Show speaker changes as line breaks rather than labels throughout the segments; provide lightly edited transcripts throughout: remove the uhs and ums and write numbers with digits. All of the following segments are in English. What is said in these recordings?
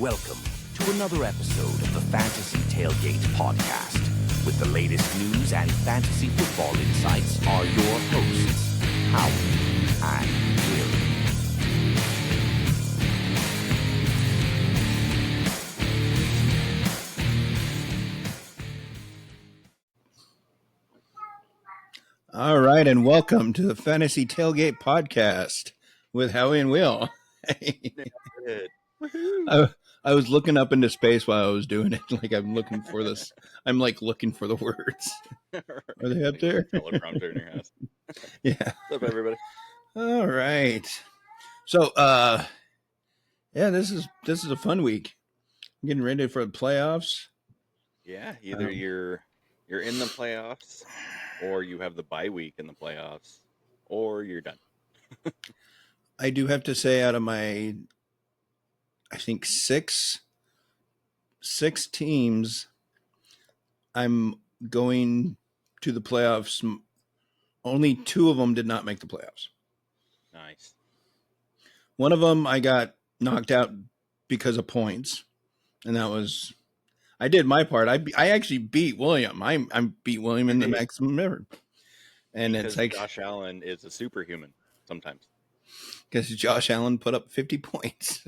Welcome to another episode of the Fantasy Tailgate podcast. With the latest news and fantasy football insights are your hosts, Howard and Will.
All right, and welcome to the Fantasy Tailgate podcast with Howie and Will. I was looking up into space while I was doing it. Like I'm looking for this. I'm like looking for the words.
Right.
Are they up there?
Teleprompter in your house.
Yeah.
What's up, everybody?
All right. So, yeah, this is a fun week. I'm getting ready for the playoffs.
Yeah, either you're in the playoffs, or you have the bye week in the playoffs, or you're done.
I do have to say, out of my, I think six teams, I'm going to the playoffs. Only two of them did not make the playoffs.
Nice.
One of them I got knocked out because of points, and that was I did my part. I actually beat William. I beat William in the maximum ever, and
Because
it's like
Josh Allen is a superhuman sometimes.
Because Josh Allen put up 50 points.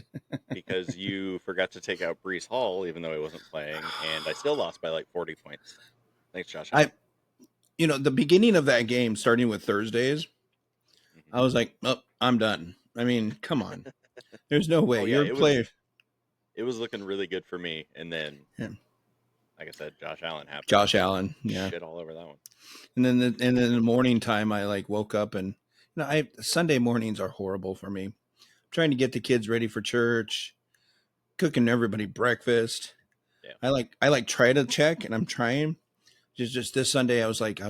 Because you forgot to take out Breece Hall, even though he wasn't playing, and I still lost by like 40 points. Thanks, Josh Allen.
The beginning of that game, starting with Thursdays, I was like, oh, I'm done. I mean, come on. There's no way. You're a player.
It was looking really good for me, and then, like I said, Josh Allen happened.
Josh Allen, yeah.
Shit all over that one.
And then in the morning time, I like woke up and Sunday mornings are horrible for me. I'm trying to get the kids ready for church, cooking everybody breakfast. Yeah. I like try to check, and I'm trying. Just this Sunday, I was like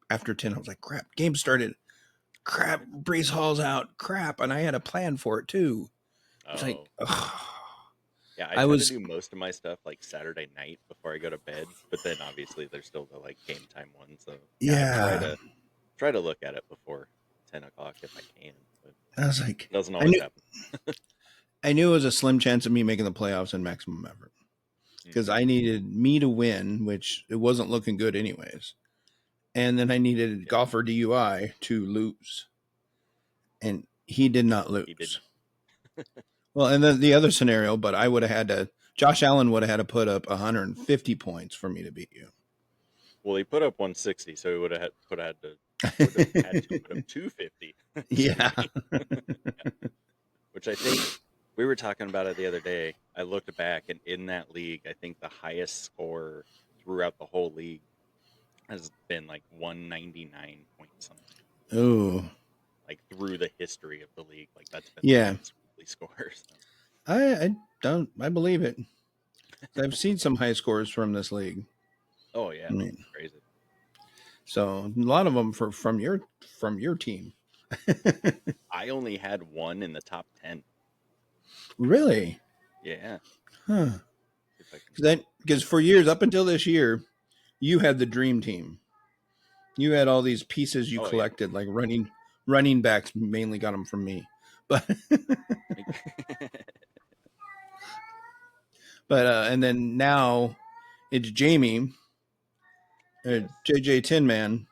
after 10, I was like, crap, game started. Crap, Breece Hall's out. Crap, and I had a plan for it too. It's like, ugh.
Yeah, I try to do most of my stuff like Saturday night before I go to bed, but then obviously there's still the like game time one. So I try to look at it before 10 o'clock if I can. But
I was like,
it doesn't always happen.
I knew it was a slim chance of me making the playoffs in maximum effort because I needed me to win, which it wasn't looking good anyways. And then I needed golfer DUI to lose. And he did not lose.
He didn't.
Well, and then the other scenario, but I would have had to, Josh Allen would have had to put up 150 points for me to beat you.
Well, he put up 160, so he would have had to put up 250.
Yeah.
Which I think we were talking about it the other day. I looked back, and in that league, I think the highest score throughout the whole league has been like 199 point something.
Oh.
Like through the history of the league, like that's been
the
scores.
I believe it. I've seen some high scores from this league.
Oh yeah, I mean, crazy.
So a lot of them from your team.
I only had one in the top 10.
Really?
Yeah.
Huh. Because for years up until this year, you had the dream team. You had all these pieces you collected, like running backs. Mainly got them from me, but and then now it's Jamie, JJ Tin Man.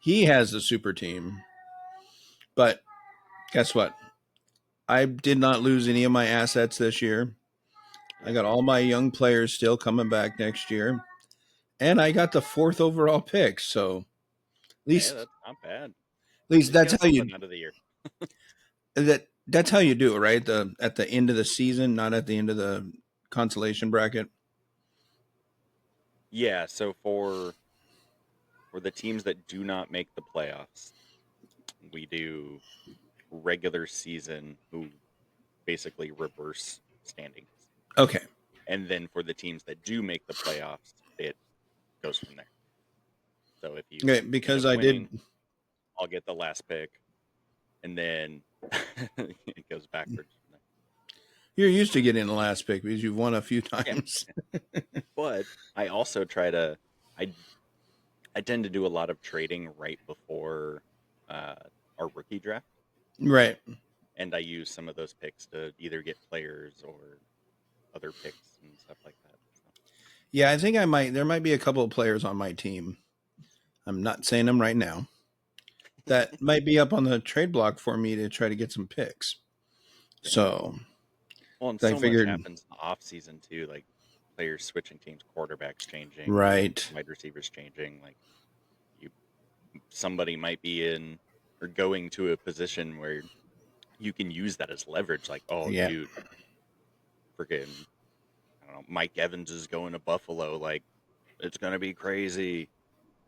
He has the super team, but guess what? I did not lose any of my assets this year. I got all my young players still coming back next year. And I got the 4th overall pick, so at least
that's not bad.
At least that's how you
out of the year.
that's how you do it, right? At the end of the season, not at the end of the consolation bracket.
Yeah, so for the teams that do not make the playoffs, we do regular season who basically reverse standings.
Okay.
And then for the teams that do make the playoffs, it goes from there. So if you
because
I'll get the last pick, and then it goes backwards.
You're used to getting the last pick because you've won a few times.
Yeah. But I also I tend to do a lot of trading right before our rookie draft.
Right.
And I use some of those picks to either get players or other picks and stuff like that. So.
Yeah, I think there might be a couple of players on my team. I'm not saying them right now. That might be up on the trade block for me to try to get some picks. Yeah. So,
well, and so much happens in the off season too, like players switching teams, quarterbacks changing,
right?
Wide receivers changing. Like somebody might be in or going to a position where you can use that as leverage. Like, oh, yeah. Dude, freaking, I don't know, Mike Evans is going to Buffalo. Like, it's gonna be crazy.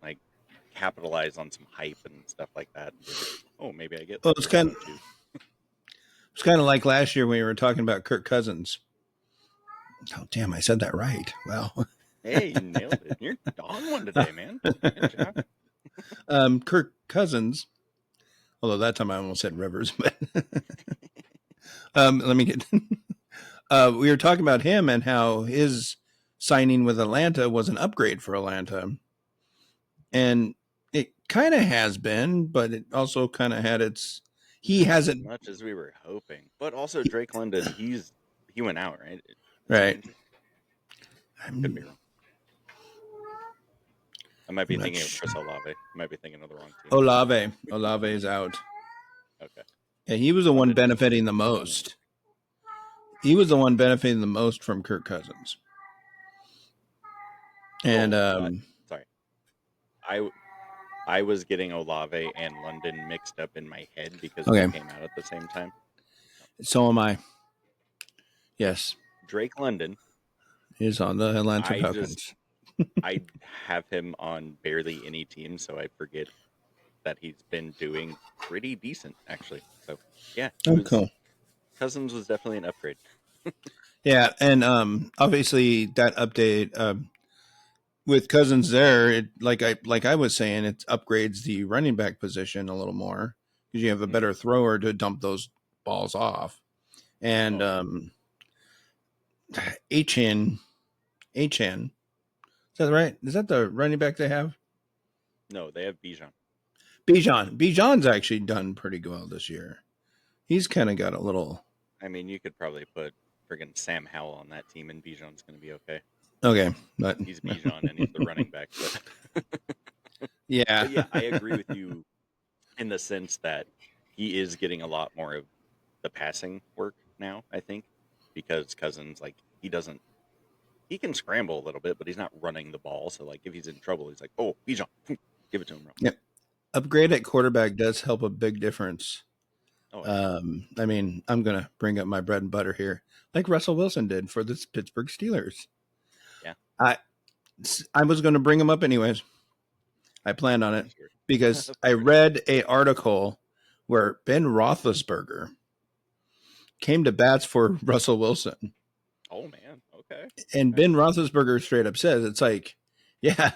Like, capitalize on some hype and stuff like that. And be like, oh, maybe I get.
Well, it's kind of like last year when we were talking about Kirk Cousins. Oh, damn! I said that right. Well,
hey, you nailed it. You're on one today, man. Good job.
Kirk Cousins. Although that time I almost said Rivers, but let me get. We were talking about him and how his signing with Atlanta was an upgrade for Atlanta, and it kind of has been, but it also kind of had its. He hasn't
as much as we were hoping, but also Drake London. He went out, right?
Right.
Could be wrong. I might be thinking of Chris Olave. I might be thinking of the wrong team.
Olave is out.
Okay.
Yeah, he was the one benefiting the most. He was the one benefiting the most from Kirk Cousins. And
sorry, I was getting Olave and London mixed up in my head because they came out at the same time.
So am I. Yes.
Drake London
is on the Atlanta Falcons.
I have him on barely any team, so I forget that he's been doing pretty decent, actually. So, yeah.
Cool.
Cousins was definitely an upgrade.
Yeah, and obviously that update with Cousins there, it like I was saying, it upgrades the running back position a little more because you have a better thrower to dump those balls off. And H2H, is that right? Is that the running back they have?
No, they have Bijan.
Bijan's actually done pretty well this year. He's kind of got a little.
I mean, you could probably put friggin' Sam Howell on that team, and Bijan's going to be okay.
Okay, but
he's Bijan and he's the running back. But
yeah,
but yeah, I agree with you in the sense that he is getting a lot more of the passing work now. I think because Cousins, like, he can scramble a little bit, but he's not running the ball. So like, if he's in trouble, he's like, oh, Bijan, give it to him.
Yep. Upgrade at quarterback does help a big difference.
Oh, yeah.
I mean, I'm going to bring up my bread and butter here, like Russell Wilson did for the Pittsburgh Steelers.
Yeah.
I was going to bring him up anyways. I planned on it because I read an article where Ben Roethlisberger came to bats for Russell Wilson.
Oh, man. Okay.
And Ben Roethlisberger straight up says, it's like, yeah,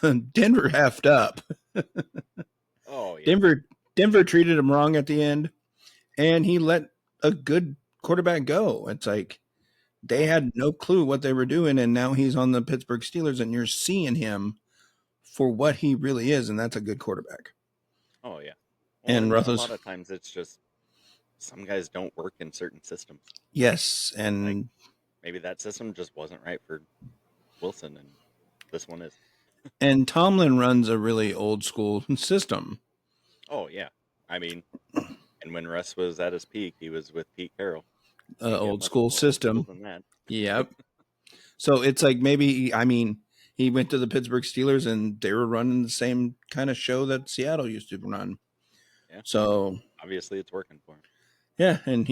Denver effed up.
Oh, yeah.
Denver treated him wrong at the end, and he let a good quarterback go. It's like they had no clue what they were doing, and now he's on the Pittsburgh Steelers, and you're seeing him for what he really is, and that's a good quarterback.
Oh, yeah. Well, and a lot of times it's just some guys don't work in certain systems.
Yes, and
like, maybe that system just wasn't right for Wilson, and this one is.
And Tomlin runs a really old school system.
Oh, yeah. I mean, and when Russ was at his peak, he was with Pete Carroll.
Old school system. Yep. So it's like maybe, I mean, he went to the Pittsburgh Steelers and they were running the same kind of show that Seattle used to run.
Yeah.
So
obviously it's working for him.
Yeah. And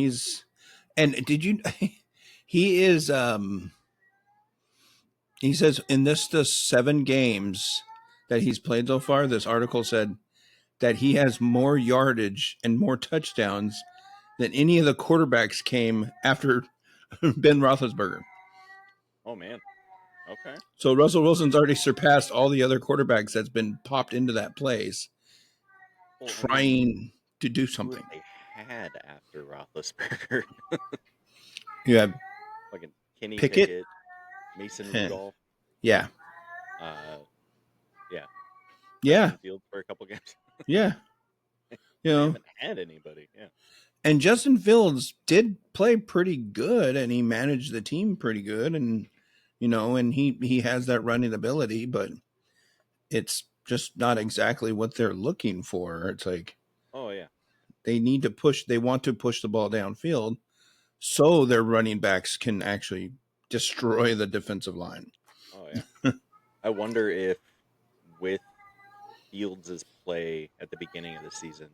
did you, he is, he says in the 7 games that he's played so far, this article said that he has more yardage and more touchdowns than any of the quarterbacks came after Ben Roethlisberger.
Oh, man. Okay.
So Russell Wilson's already surpassed all the other quarterbacks that's been popped into that place trying to do something.
They had after Roethlisberger.
You have
like Kenny
Pickett,
Mason Rudolph.
Yeah.
Yeah.
Yeah.
Field for a couple games.
Yeah. You know,
haven't had anybody. Yeah.
And Justin Fields did play pretty good, and he managed the team pretty good, and and he has that running ability, but it's just not exactly what they're looking for. It's like,
oh yeah,
they want to push the ball downfield so their running backs can actually destroy the defensive line.
oh yeah. I wonder if with Fields' play at the beginning of the season,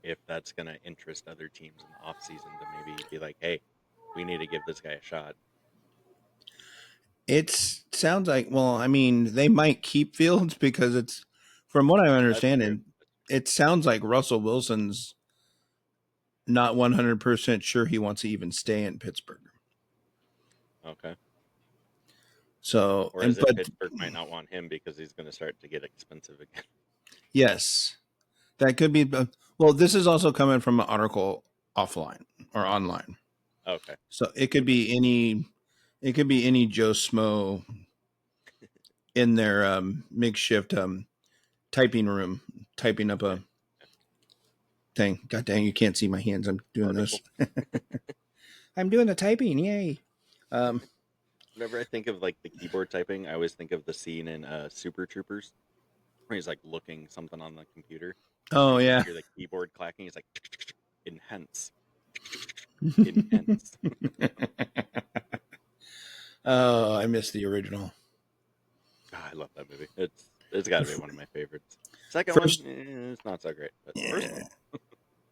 if that's going to interest other teams in the offseason to maybe be like, hey, we need to give this guy a shot.
It sounds like, well, I mean, they might keep Fields because it's, from what I understand, it sounds like Russell Wilson's not 100% sure he wants to even stay in Pittsburgh.
Okay.
So,
or as if Pittsburgh might not want him because he's going to start to get expensive again.
Yes, that could be. Well, this is also coming from an article offline or online.
Okay.
So it could be any Joe Smo in their makeshift typing room, typing up a thing. God dang, you can't see my hands. I'm doing article. This. I'm doing the typing. Yay.
Whenever I think of like the keyboard typing, I always think of the scene in Super Troopers where he's like looking something on the computer.
Oh yeah.
You hear the keyboard clacking. He's like enhance. Enhance.
Oh, I missed the original.
Oh, I love that movie. It's got to be one of my favorites. Second one, it's not so great, but first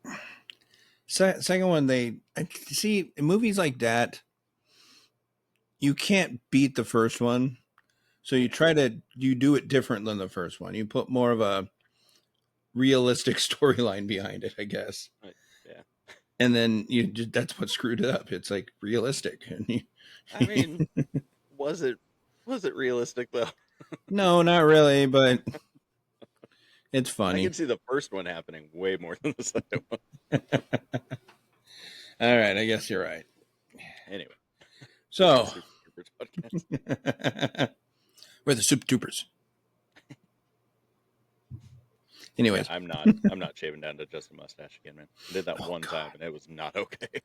one.
Second one, they see movies like that. You can't beat the first one, so you do it different than the first one. You put more of a realistic storyline behind it, I guess.
Yeah.
And then that's what screwed it up. It's like realistic.
I mean, was it realistic though?
No, not really, but it's funny.
I can see the first one happening way more than the second one.
All right, I guess you're right.
Anyway,
so we're the Super Troopers. Anyways,
yeah, I'm not shaving down to just a mustache again, man. I did that one time and it was not okay.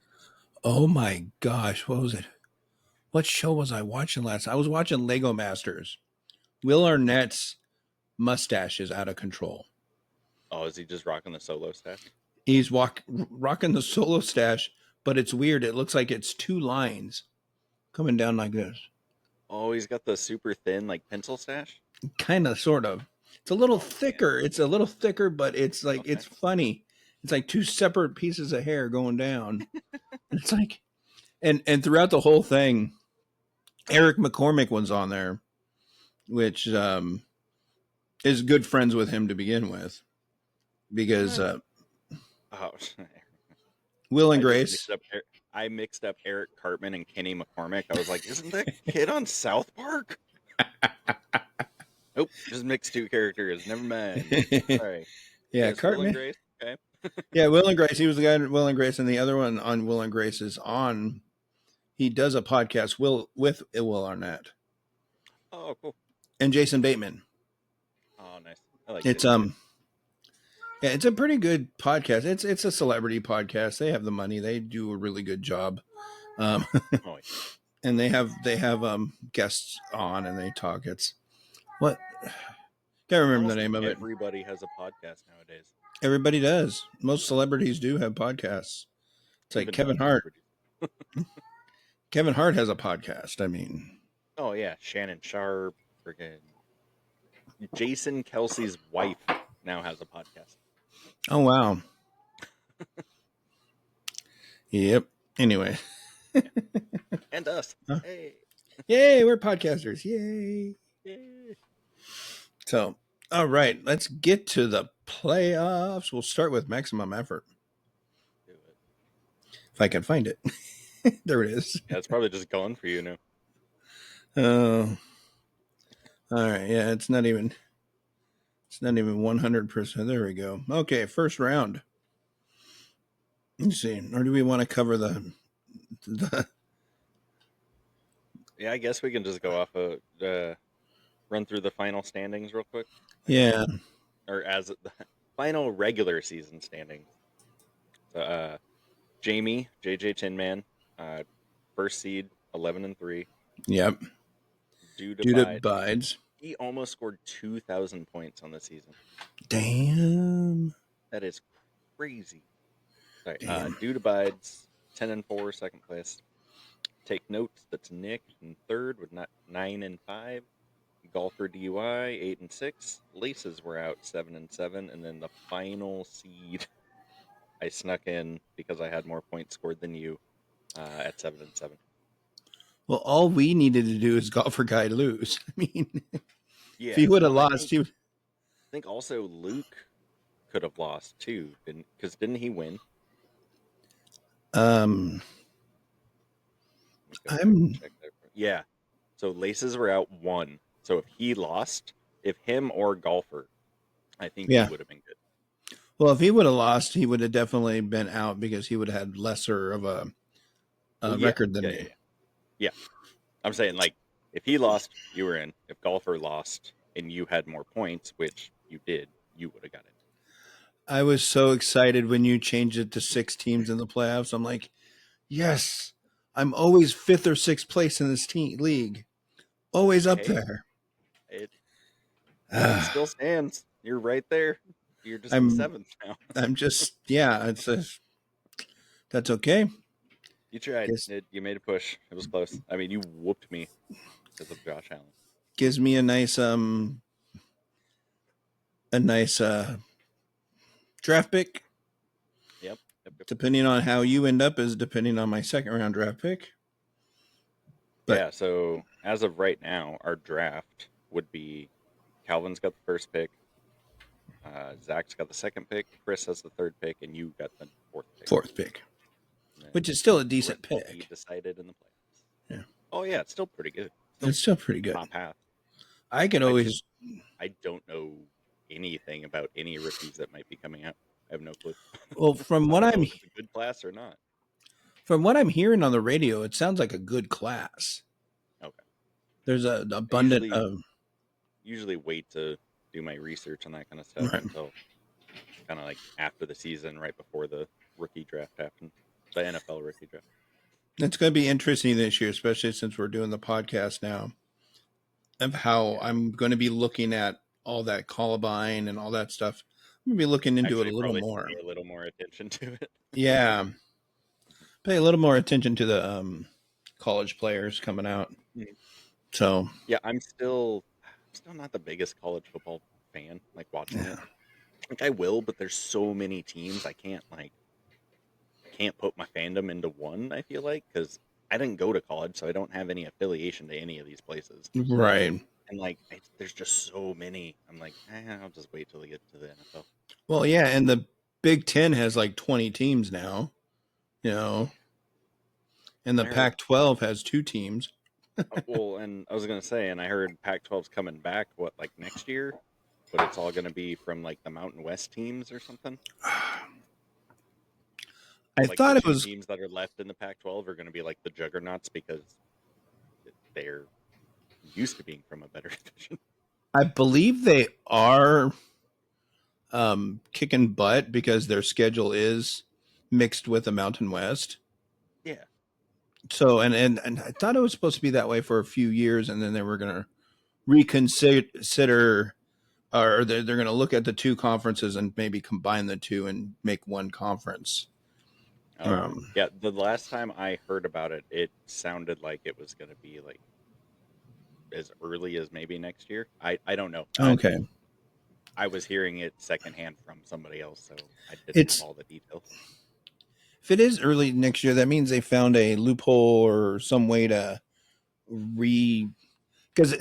Oh my gosh, what was it? What show was I watching last? I was watching Lego Masters. Will Arnett's mustache is out of control.
Oh, is he just rocking the solo stash?
He's rocking the solo stash, but it's weird. It looks like it's two lines coming down like this.
Oh, he's got the super thin like pencil stash?
Kind of, sort of. It's a little thicker. Man. It's a little thicker, but it's like, okay. It's funny. It's like two separate pieces of hair going down. It's like, and throughout the whole thing, Eric McCormick was on there, which is good friends with him to begin with, because Will and Grace.
I mixed up Eric Cartman and Kenny McCormick. I was like, isn't that kid on South Park? Nope, just mixed two characters. Never mind. Sorry.
Yeah,
yes,
Cartman.
Will and Grace. Okay.
Yeah, Will and Grace. He was the guy in Will and Grace, and the other one on Will and Grace is on. He does a podcast with Will Arnett.
Oh, cool.
And Jason Bateman.
Oh, nice. I like
it's yeah, it's a pretty good podcast. It's a celebrity podcast. They have the money. They do a really good job. Oh, yeah. And they have guests on and they talk. It's what can't remember the name of it.
Everybody has a podcast nowadays.
Everybody does. Most celebrities do have podcasts. It's like Kevin Hart. Kevin Hart has a podcast. I mean,
oh yeah, Shannon Sharp, freaking Jason Kelsey's wife now has a podcast.
Oh wow. Yep. Anyway.
Yeah. And us. Huh? Hey.
Yay, we're podcasters. Yay. Yay. So, all right, let's get to the playoffs. We'll start with maximum effort.
Do it.
If I can find it. There it is.
Yeah, it's probably just gone for you now.
Oh. All right, yeah, it's not even 100%. There we go. Okay, first round. Let's see. Or do we want to cover the
Yeah, I guess we can just go off of run through the final standings real quick.
Yeah.
Or as the final regular season standings. So Jamie, JJ Tinman, first seed, 11-3.
Yep.
Dude
abides.
He almost scored 2,000 points on the season.
Damn.
That is crazy. Sorry.
Damn.
Dude abides, 10-4, second place. Take notes. That's Nick in third with 9-5. Golfer DUI 8-6. Laces were out 7-7, and then the final seed I snuck in because I had more points scored than you at 7-7.
Well, all we needed to do is Golfer Guy lose. I mean,
yeah,
if he would have lost,
I think also Luke could have lost too, because didn't he win? Yeah. So Laces were out 1. So if he lost, if him or Golfer, I think he would have been good.
Well, if he would have lost, he would have definitely been out because he would have had lesser of a record than me.
Yeah. I'm saying, like, if he lost, you were in. If Golfer lost and you had more points, which you did, you would have got it.
I was so excited when you changed it to 6 teams in the playoffs. I'm like, yes, I'm always 5th or 6th place in this league. Always up there.
It still stands. You're right there. You're just in 7th now.
I'm just, that's okay.
You tried. You made a push. It was close. I mean, you whooped me because of Josh Allen.
Gives me a nice draft pick.
Yep.
Depending on how you end up is depending on my second round draft pick.
But, so as of right now, our draft would be Calvin's got the first pick, Zach's got the second pick, Chris has the third pick, and you got the fourth pick.
Which is still a decent pick.
He decided in the playoffs.
Yeah.
Oh yeah, it's still pretty good.
It's still pretty good.
Top half.
I
don't know anything about any rookies that might be coming out. I have no clue.
Well, from what I'm
if it's a good class or not.
From what I'm hearing on the radio, it sounds like a good class.
Okay.
There's an abundant of.
Usually wait to do my research on that kind of stuff until kind of like after the season, right before the rookie draft happens, the NFL rookie draft.
It's going to be interesting this year, especially since we're doing the podcast now, of how I'm going to be looking at all that Columbine and all that stuff. I'm going to be looking into it a little more.
Pay a little more attention to it.
Yeah. Pay a little more attention to the college players coming out.
Mm-hmm.
So
yeah, I'm still not the biggest college football fan, like watching it. Like I will, but there's so many teams I can't put my fandom into one. I feel like because I didn't go to college, so I don't have any affiliation to any of these places.
Right.
And like, there's just so many. I'm like, I'll just wait till we get to the NFL.
Well, yeah, and the Big Ten has like 20 teams now, and the Pac-12 has 2 teams.
Well, and I was gonna say, and I heard Pac-12's coming back. What, like next year? But it's all gonna be from like the Mountain West teams or something.
I thought it was
teams that are left in the Pac-12 are gonna be like the juggernauts because they're used to being from a better division.
I believe they are kicking butt because their schedule is mixed with the Mountain West.
Yeah.
So and I thought it was supposed to be that way for a few years, and then they were going to reconsider, or they're going to look at the 2 conferences and maybe combine the 2 and make one conference.
Yeah, the last time I heard about it, it sounded like it was going to be like as early as maybe next year. I don't know.
Okay.
I was hearing it secondhand from somebody else, so I didn't have all the details.
If it is early next year, that means they found a loophole or some way to because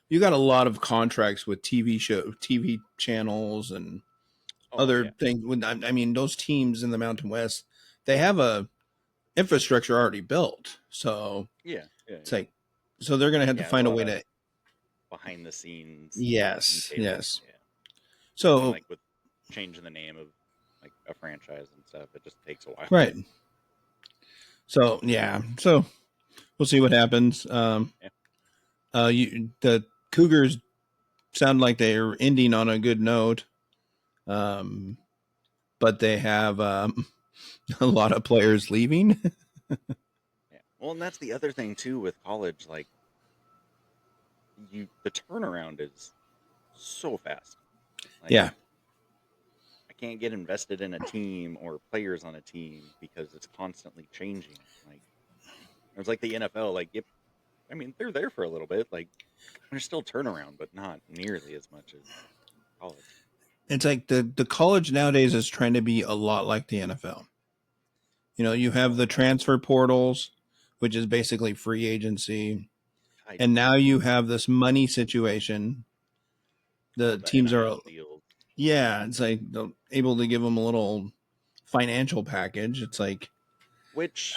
you got a lot of contracts with TV channels and other things. I mean, those teams in the Mountain West, they have a infrastructure already built. So it's like, so they're going to have to find a way to
behind the scenes.
Yes. Yeah.
So like with changing the name of like a franchise and stuff, it just takes a while.
Right. So yeah. So we'll see what happens. The Cougars sound like they're ending on a good note. But they have A lot of players leaving.
Yeah. Well, and that's the other thing too with college. Like, the turnaround is so fast. Like,
Yeah.
I can't get invested in a team or players on a team because it's constantly changing. Like, it's like the NFL. Like, yep, I mean, they're there for a little bit. Like, there's still turnaround, but not nearly as much as college.
It's like the college nowadays is trying to be a lot like the NFL. You know, you have the transfer portals, which is basically free agency. And now you have this money situation. The teams are, yeah, it's like able to give them a little financial package. It's like,
which,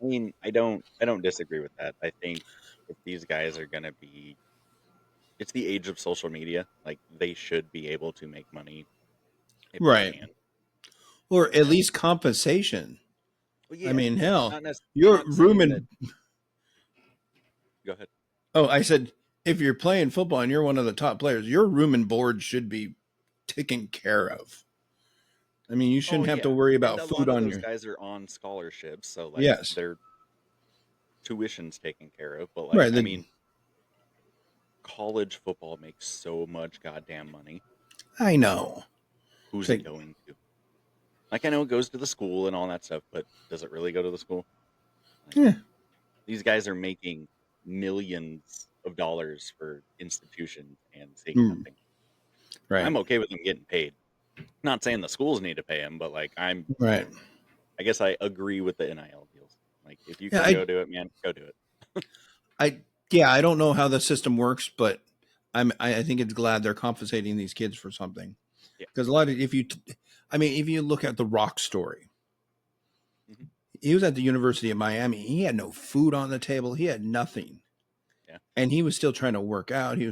I mean, I don't disagree with that. I think if these guys are going to be, it's the age of social media. Like, they should be able to make money if they
right.
can.
Or at least compensation.
Well, yeah.
I mean, hell,
I'm
your
not
room
saying
and
that. Go ahead.
oh, I said if you're playing football and you're one of the top players, your room and board should be taken care of. I mean, you shouldn't have to worry about
And a
food
lot of
on
those
your.
guys are on scholarships, so like
Yes,
their tuition's taken care of. But like,
right.
I mean, college football makes so much goddamn money.
I know.
Who's it going to? Like, I know it goes to the school and all that stuff, but does it really go to the school? Like,
yeah.
These guys are making millions of dollars for institutions and seeing nothing.
Right.
I'm okay with them getting paid. Not saying the schools need to pay them, but like
right.
I guess I agree with the NIL deals. Like, if you can go do it, man, go do it.
I don't know how the system works, but I think it's glad they're compensating these kids for something. Because a lot of if you look at the Rock story, he was at the University of Miami. He had no food on the table. He had nothing.
Yeah.
And he was still trying to work out. He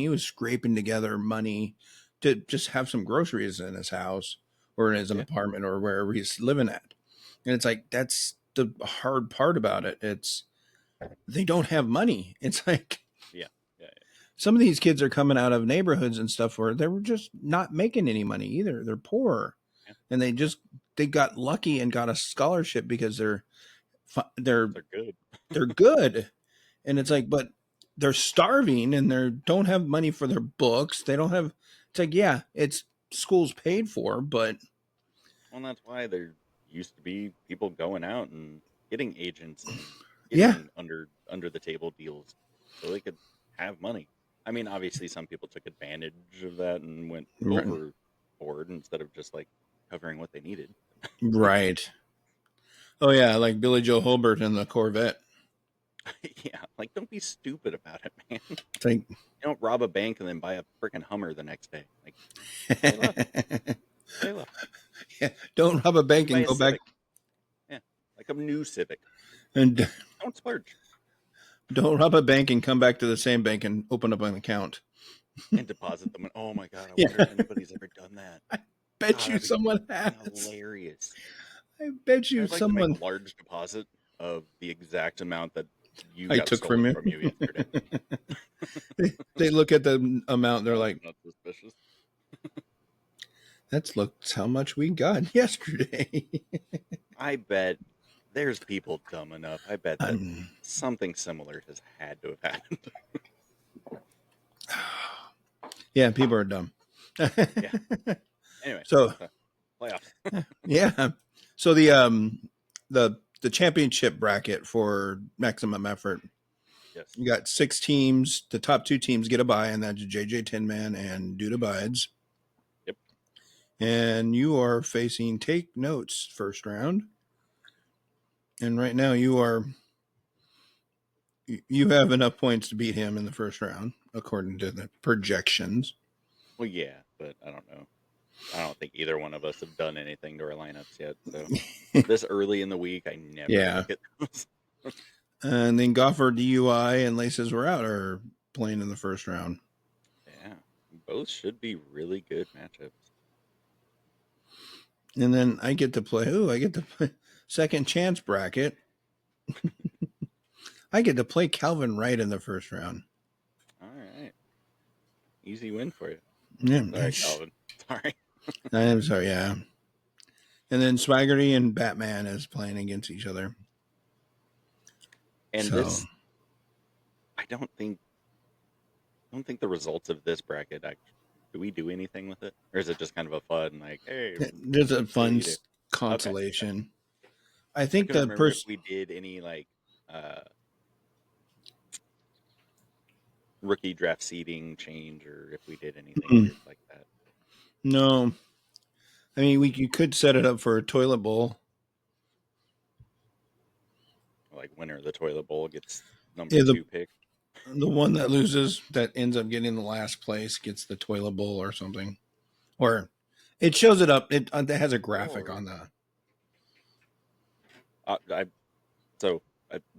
was scraping together money to just have some groceries in his house or in his apartment or wherever he's living at. And it's like, that's the hard part about it. It's they don't have money. It's like, some of these kids are coming out of neighborhoods and stuff where they were just not making any money either. They're poor, and they got lucky and got a scholarship because they're
good.
They're good, and it's like, but they're starving and they don't have money for their books. They don't have. It's like, yeah, it's school's paid for, but
well, that's why there used to be people going out and getting agents and getting under the table deals so they could have money. I mean, obviously, some people took advantage of that and went overboard instead of just like covering what they needed.
Right. Oh yeah, like Billy Joe Holbert in the Corvette.
Yeah, like, don't be stupid about it, man.
It's like,
you don't rob a bank and then buy a freaking Hummer the next day. Like, stay low.
Yeah, don't rob a bank and go back.
Yeah, like a new Civic.
And
don't splurge.
Don't rob a bank and come back to the same bank and open up an account.
And deposit them. Oh my God, I wonder if anybody's ever done that.
I bet you someone has.
Hilarious.
I bet you someone.
To make a large deposit of the exact amount that
I took from you
yesterday.
they look at the amount. They're like,
not suspicious.
That's how much we got yesterday.
I bet there's people dumb enough. I bet that something similar has had to have happened.
Yeah, people are dumb.
Yeah. Anyway,
so
playoffs.
Yeah. So the championship bracket for maximum effort.
Yes.
You got 6 teams. The top 2 teams get a bye, and that's JJ Tinman and Duda Bides.
Yep.
And you are facing Take Notes first round. And right now you have enough points to beat him in the first round, according to the projections.
Well, yeah, but I don't know. I don't think either one of us have done anything to our lineups yet. So this early in the week, I never look at those.
And then Goffer, DUI, and Laces Were Out are playing in the first round.
Yeah, both should be really good matchups.
And then I get to play second chance bracket. I get to play Calvin Wright in the first round.
All right. Easy win for you.
Yeah.
Sorry, Calvin. Sorry.
I'm sorry, yeah. And then Swaggerty and Batman is playing against each other.
And this, I don't think the results of this bracket do we do anything with it, or is it just kind of a fun like, hey,
there's a fun consolation. Okay. I think
the remember if we did any like rookie draft seeding change, or if we did anything weird like that.
No, I mean you could set it up for a toilet bowl.
Like winner of the toilet bowl gets number 2 pick.
The one that loses, that ends up getting the last place, gets the toilet bowl or something. Or it shows it up. It has a graphic on the.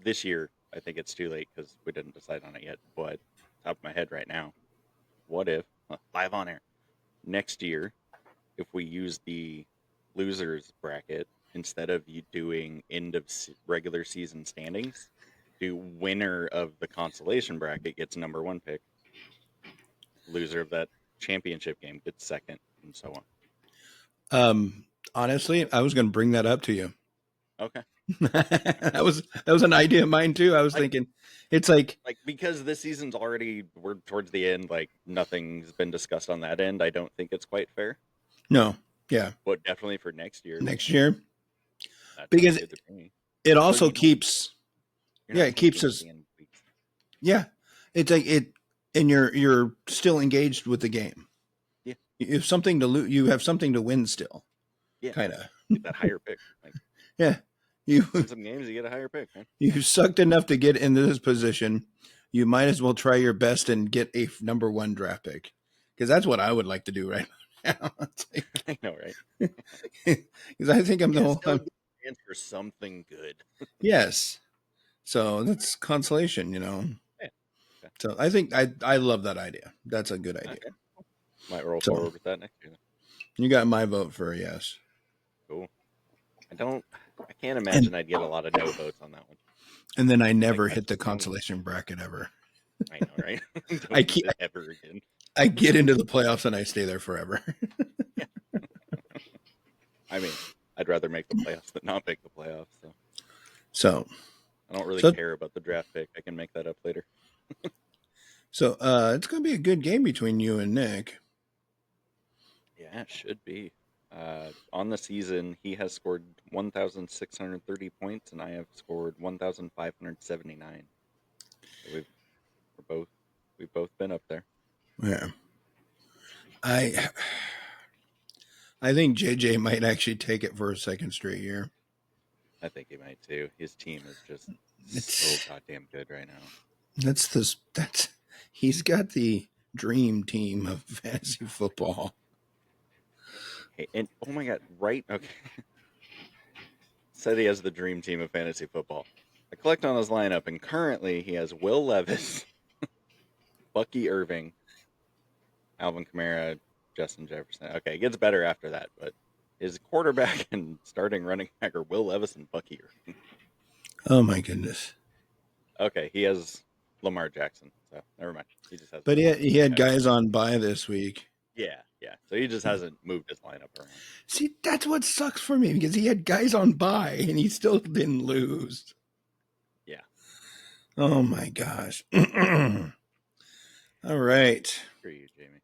This year, I think it's too late because we didn't decide on it yet. But top of my head right now, what if live on air next year, if we use the losers bracket instead of you doing end of regular season standings, do winner of the consolation bracket gets number 1 pick, loser of that championship game gets second, and so
on. Honestly, I was going to bring that up to you.
Okay.
that was an idea of mine too. I was thinking, it's like
because this season's we're towards the end, like nothing's been discussed on that end. I don't think it's quite fair.
No, yeah,
but definitely for next year.
Because it also keeps, it keeps us. Yeah, it's like it, and you're still engaged with the game.
Yeah,
you have something to lose. You have something to win still.
Yeah,
kind of
get that higher pick.
Yeah. You
win some games, you get a higher pick, man.
You sucked enough to get into this position. You might as well try your best and get a number 1 draft pick, because that's what I would like to do right now.
I know, right?
Because I think I'm the whole time
for something good.
Yes, so that's consolation, Yeah. Okay. So I think I love that idea. That's a good idea. Okay.
Might roll forward with that next year.
You got my vote for a yes.
Cool. I can't imagine I'd get a lot of no votes on that one.
And then I never hit the consolation bracket ever.
I know, right?
I keep
ever again.
I get into the playoffs and I stay there forever.
Yeah. I mean, I'd rather make the playoffs than not make the playoffs.
So
I don't really care about the draft pick. I can make that up later.
So it's going to be a good game between you and Nick.
Yeah, it should be. On the season, he has scored 1,630 points, and I have scored 1,579. So we've both been up there.
Yeah. I think JJ might actually take it for a second straight year.
I think he might too. His team is just so goddamn good right now.
He's got the dream team of fantasy football.
Hey, and oh my god, right? Okay. Said he has the dream team of fantasy football. I clicked on his lineup, and currently he has Will Levis, Bucky Irving, Alvin Kamara, Justin Jefferson. Okay, it gets better after that, but his quarterback and starting running back are Will Levis and Bucky Irving.
Oh my goodness.
Okay, he has Lamar Jackson, so never mind. He just has.
But he had guys on bye this week.
Yeah. So he just hasn't moved his lineup around.
See, that's what sucks for me, because he had guys on bye and he still didn't lose.
Yeah.
Oh my gosh. All right.
Screw you, Jamie.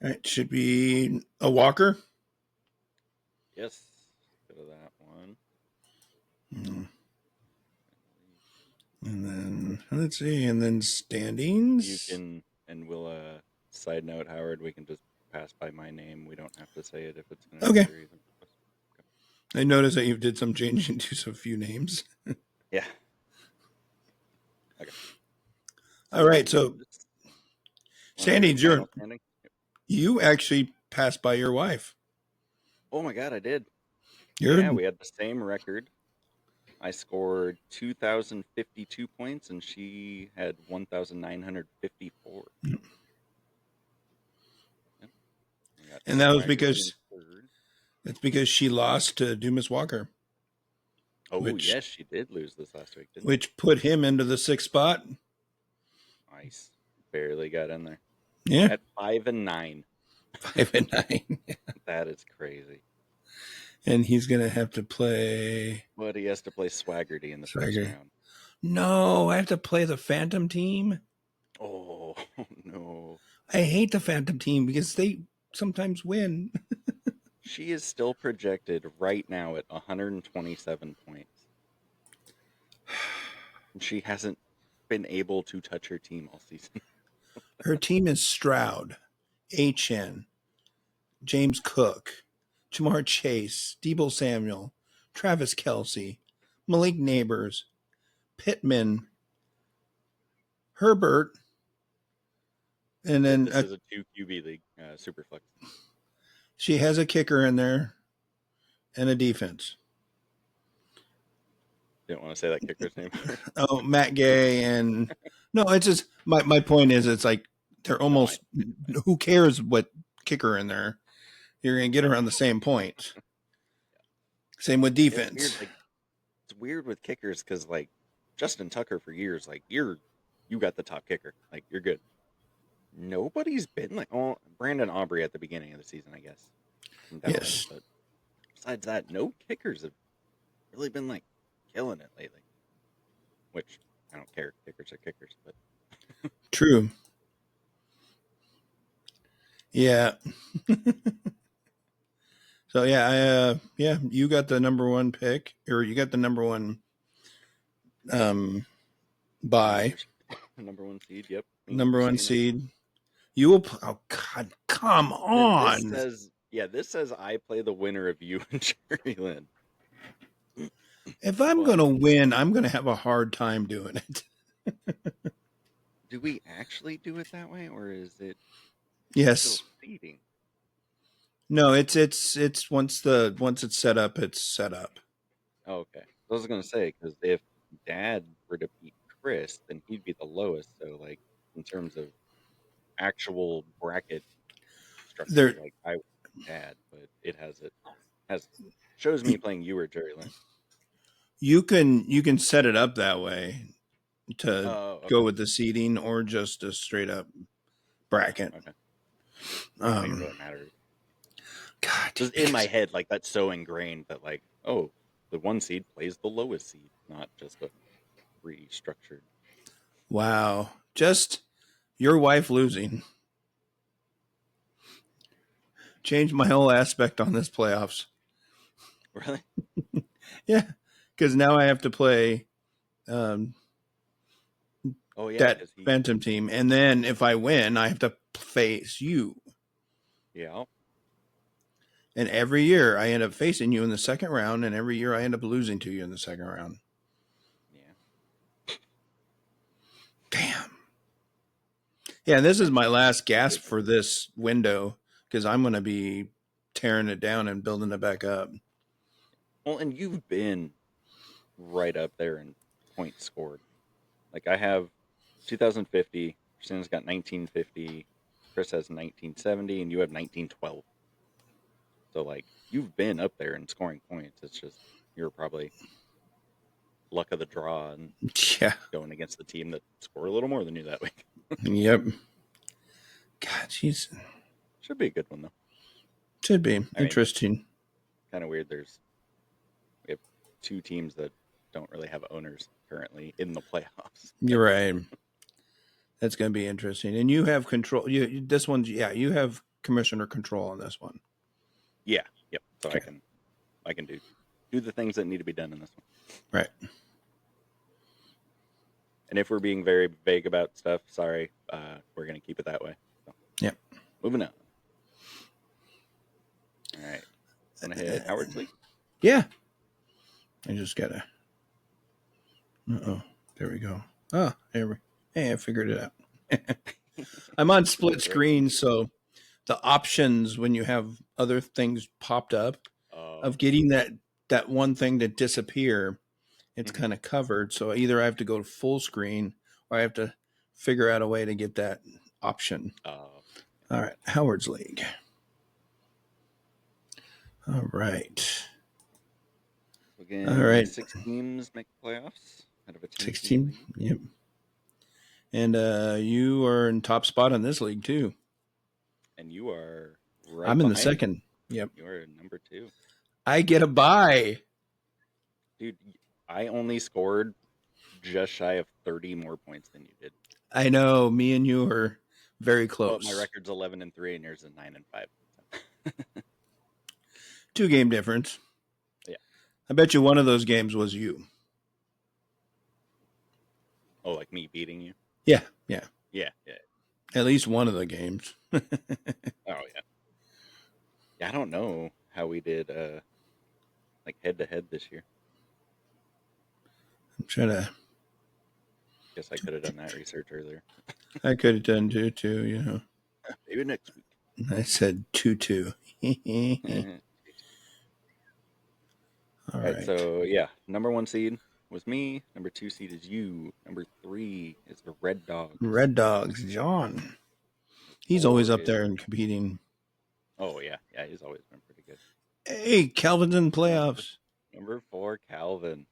All right, should be a Walker.
Yes. Go to that one.
And then let's see, and then standings.
You can, and we'll side note, Howard, we can just pass by my name. We don't have to say it if it's going to
okay. I noticed that you did some changing to some few names.
Yeah. Okay.
All right, so standings, you actually passed by your wife.
Oh my god, I did. Yeah, we had the same record. I scored 2,052 points, and she had 1,954.
Yep. And that was because she lost to Dumas Walker.
Oh, yes, she did lose this last week, didn't
which put him into the 6th spot.
Nice. Barely got in there.
Yeah.
At 5-9.
5-9.
That is crazy.
And he's going to have to play...
But he has to play Swaggerty in the first round.
No, I have to play the Phantom team?
Oh, no.
I hate the Phantom team because they sometimes win.
She is still projected right now at 127 points. She hasn't been able to touch her team all season.
Her team is Stroud, HN, James Cook, Jamar Chase, Deebo Samuel, Travis Kelce, Malik Neighbors, Pittman, Herbert, and then
this is a 2 QB league, super flex.
She has a kicker in there and a defense.
Didn't want to say that kicker's name.
Oh, Matt Gay and no, it's just my point is it's like they're almost who cares what kicker in there? You're gonna get around the same point. Same with defense.
It's weird with kickers because like Justin Tucker for years, like you got the top kicker, like you're good. Nobody's been like Brandon Aubrey at the beginning of the season, I guess.
Yes.
But besides that, no kickers have really been like killing it lately. Which I don't care. Kickers are kickers, but
true. Yeah. So yeah, you got the number one pick, or you got the number one bye.
Number one seed, yep.
Number one seed. You will oh God, come on.
This says I play the winner of you and Jerry Lynn.
If I'm gonna win, I'm gonna have a hard time doing it.
Do we actually do it that way, or is it
yes
seeding?
No, it's once it's set up, it's set up.
Oh, okay. I was gonna say, because if Dad were to beat Chris, then he'd be the lowest. So, like in terms of actual bracket structure, like I would Dad, but it shows me playing you or Jerry Lynn.
You can set it up that way to go with the seeding or just a straight up bracket.
Okay. It really matters.
God,
just in my head, like that's so ingrained that like, oh, the one seed plays the lowest seed, not just a restructured.
Wow, just your wife losing changed my whole aspect on this playoffs.
Really?
Yeah, because now I have to play that Phantom team, and then if I win, I have to face you.
Yeah.
And every year I end up facing you in the second round, and every year I end up losing to you in the second round.
Yeah.
Damn. Yeah, this is my last gasp for this window because I'm going to be tearing it down and building it back up.
Well, and you've been right up there in points scored. Like I have 2050, Christina's got 1950, Chris has 1970, and you have 1912. So, like, you've been up there in scoring points. It's just you're probably luck of the draw and going against the team that scored a little more than you that week.
Yep. God, jeez.
Should be a good one, though.
Should be. Interesting.
Kind of weird. We have two teams that don't really have owners currently in the playoffs.
You're right. That's going to be interesting. And you have control. You have commissioner control on this one.
Yeah. Yep. So okay. I can do the things that need to be done in this one.
Right.
And if we're being very vague about stuff, sorry, we're going to keep it that way. So,
yep.
Moving on. All right. Want to hit Howard's League?
Yeah. I just got to. There we go. Oh, hey, I figured it out. I'm on split screen, so the options when you have other things popped up of getting that one thing to disappear, it's kind of covered. So either I have to go to full screen or I have to figure out a way to get that option. All right, Howard's League. All right.
Again, all right. 6 teams make playoffs out of a
16. Yep. And you are in top spot on this league too.
And you are right.
I'm in the second. Yep.
You are number 2.
I get a bye.
Dude, I only scored just shy of 30 more points than you did.
I know. Me and you are very close.
But my record's 11-3 and yours is 9-5.
2-game difference.
Yeah.
I bet you one of those games was you.
Oh, like me beating you?
Yeah.
Yeah.
At least one of the games.
Oh, yeah. Yeah, I don't know how we did like head-to-head this year.
I'm trying to...
Guess I could have done that research earlier.
I could have done 2-2, you know.
Maybe next week.
I said 2-2. All right.
So, yeah, number 1 seed was me. Number 2 seed is you. Number 3 is the Red Dogs.
Red Dogs, John. He's always up there and competing.
Oh, yeah. Yeah, he's always been pretty good.
Hey, Calvin's in the playoffs.
Number 4, Calvin.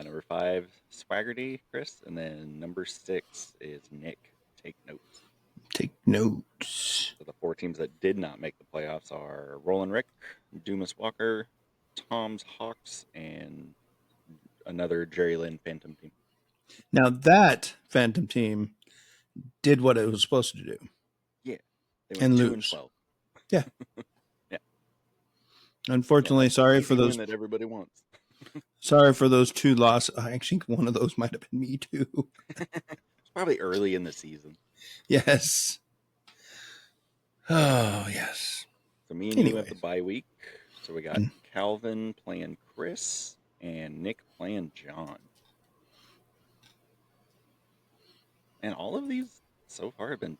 Number 5, Swaggerty, Chris. And then number 6 is Nick. Take notes.
Take notes.
So the 4 teams that did not make the playoffs are Roland Rick, Dumas Walker, Tom's Hawks, and another Jerry Lynn Phantom team.
Now that Phantom team did what it was supposed to do.
Yeah. They went 2-12.
Yeah.
Yeah.
Unfortunately, sorry for those
that everybody wants.
Sorry for those 2 losses. I think one of those might have been me too.
It's probably early in the season.
Yes. Oh, yes.
So me and you have the bye week. So we got Calvin playing Chris and Nick playing John. And all of these so far have been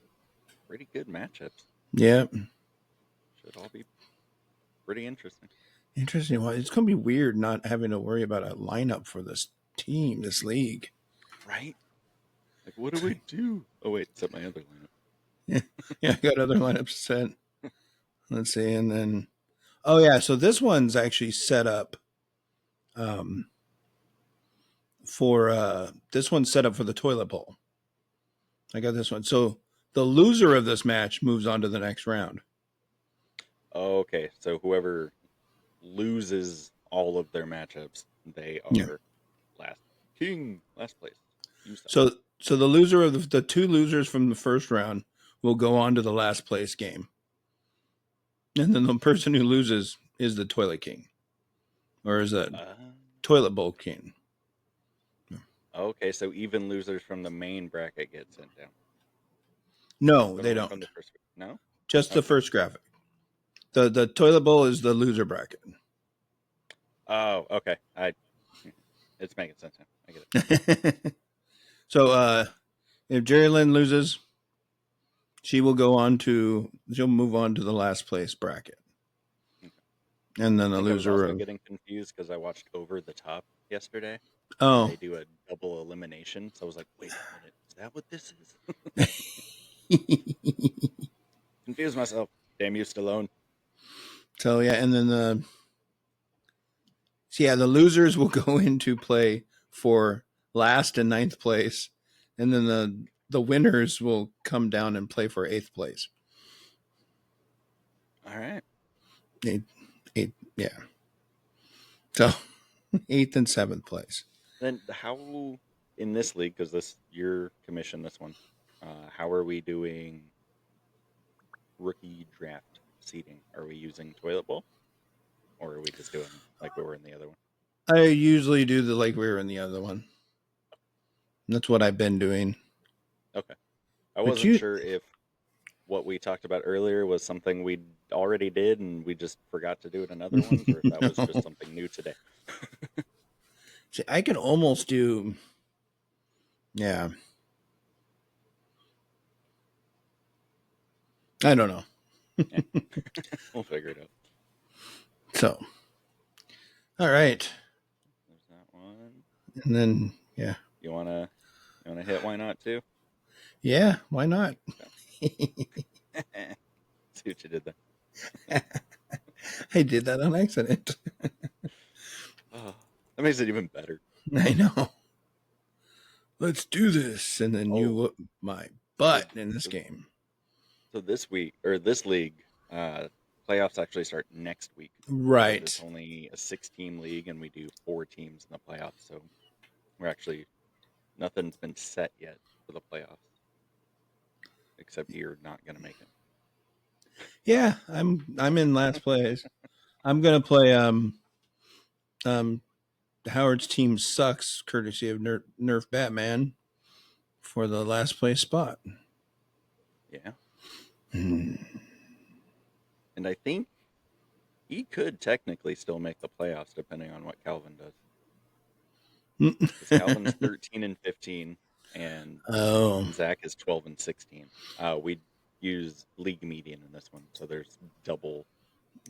pretty good matchups.
Yeah.
Should all be pretty interesting.
Interesting. Well, it's going to be weird not having to worry about a lineup for this team, this league.
Right? Like, what do we do? Oh, wait, set my other lineup.
Yeah, I got other lineups set. Let's see. And then, oh, yeah. So this one's actually set up for the toilet bowl. I got this one. So the loser of this match moves on to the next round.
Oh, okay. So whoever loses all of their matchups, they are last place.
So the loser of the 2 losers from the first round will go on to the last place game. And then the person who loses is the toilet king. Or is that toilet bowl king.
Okay, so even losers from the main bracket get sent down.
No, they don't.
No?
Just the first graphic. The toilet bowl is the loser bracket.
Oh, okay. It's making sense now. I get it.
So if Jerry Lynn loses, she'll move on to the last place bracket. Okay. And then the loser. I was also
getting confused because I watched Over the Top yesterday.
Oh.
They do a double elimination. So I was like, wait a minute, is that what this is? Confused myself. Damn you, Stallone.
So yeah, and then the losers will go into play for last and 9th place, and then the winners will come down and play for 8th place.
All right.
8, yeah. So 8th and 7th place.
Then how in this league, because you're commissioned this one, how are we doing rookie draft seating? Are we using toilet bowl, or are we just doing like we were in the other one?
I usually do like we were in the other one. That's what I've been doing.
Okay. I wasn't sure if what we talked about earlier was something we already did and we just forgot to do it in other ones, or if that was just something new today.
See, I can almost do, yeah. I don't know.
Yeah. We'll figure it out.
So, all right.
There's that one.
And then, yeah.
You wanna hit why not too?
Yeah, why not?
See what you did there.
I did that on accident.
Oh, that makes it even better.
I know. Let's do this. And then you whoop my butt in this game.
So this week, or this league, playoffs actually start next week.
Right.
It's only a 6-team league, and we do 4 teams in the playoffs. So we're actually nothing's been set yet for the playoffs, except you're not going to make it.
Yeah, I'm in last place. I'm gonna play Howard's team sucks, courtesy of Nerf Batman, for the last place spot.
Yeah. And I think he could technically still make the playoffs depending on what Calvin does. Because Calvin's 13-15, and Zach is 12-16. We use league median in this one, so there's double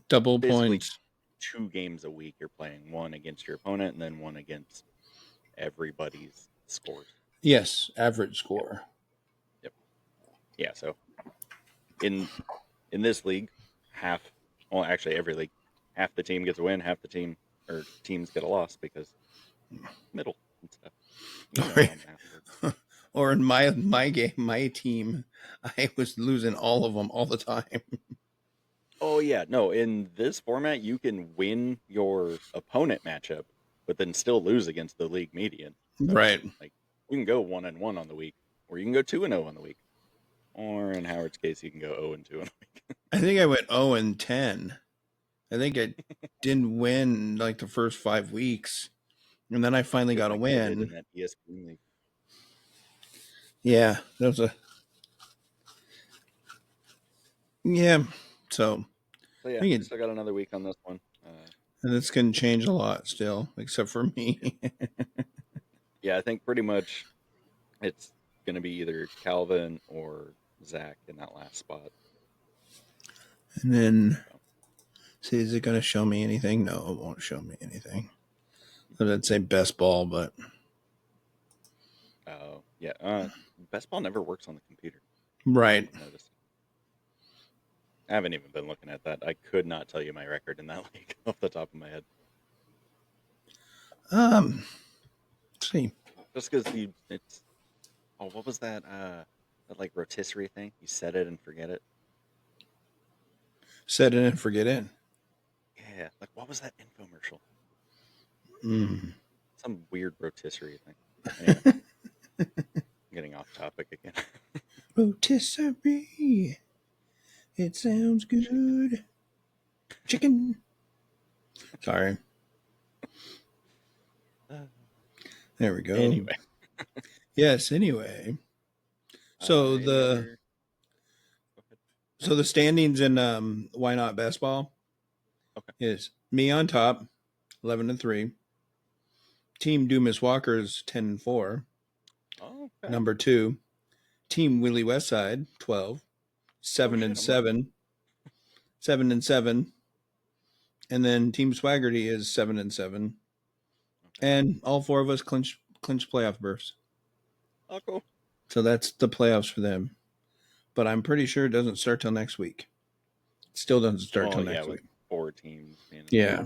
points.
2 games a week you're playing, one against your opponent and then one against everybody's scores.
Yes, average score.
Yep. Yeah, so in this league, actually every league, half the team gets a win, half the team or teams get a loss because middle and stuff. You know how math works.
Or in my game, my team, I was losing all of them all the time.
Oh yeah, no, in this format you can win your opponent matchup, but then still lose against the league median. So,
right.
Like you can go 1-1 on the week, or you can go 2-0 on the week. Or in Howard's case, you can go 0-2 on the week.
I think I went 0-10. I think I didn't win like the first 5 weeks. And then I finally got a win.
In that ESPN league.
Yeah, that was a. Yeah, so
yeah, I still got another week on this one.
And it's going to change a lot still, except for me.
Yeah, I think pretty much it's going to be either Calvin or Zach in that last spot.
And then, see, is it going to show me anything? No, it won't show me anything. I'd say best ball, but.
Oh, yeah. Best ball never works on the computer.
Right.
I haven't even been looking at that. I could not tell you my record in that league off the top of my head.
Let's see.
Just because it's. Oh, what was that? That like rotisserie thing? You set it and forget it.
Set it and forget it.
Yeah, like what was that infomercial?
Some
weird rotisserie thing. Anyway, getting off topic again.
Rotisserie. It sounds good. Chicken. Sorry. There we go.
Anyway.
Yes, anyway. So the standings in Why Not Best Ball is me on top, 11-3. Team Dumas Walker's 10-4.
Oh, okay.
Number 2. Team Willie Westside, 12. 7-7. 7-7. And then Team Swaggerty is 7-7. Okay. And all 4 of us clinch playoff berths.
Oh, cool.
So that's the playoffs for them. But I'm pretty sure it doesn't start till next week. It still doesn't start till next week.
4 teams.
Yeah.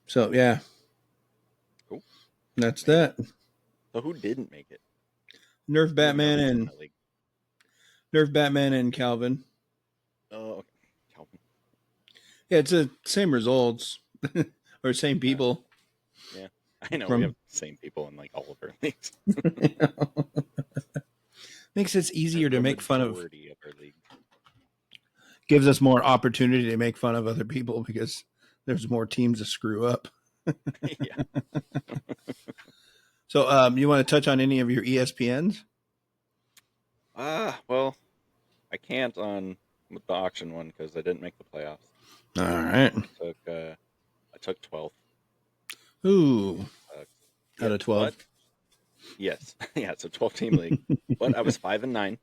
So, yeah.
Cool.
That's that.
So who didn't make it?
Nerf Batman and Calvin.
Oh, okay. Calvin.
Yeah, it's the same results. Or same people.
Yeah. I know we have the same people in like all of our leagues.
Makes it easier to make fun of. Gives us more opportunity to make fun of other people because there's more teams to screw up.
Yeah.
So, you want to touch on any of your ESPNs?
Well, I can't on the auction one because I didn't make the playoffs.
All right.
I took 12th.
Ooh. Out of 12.
Yes. Yeah, it's a 12-team league. But I was 5-9.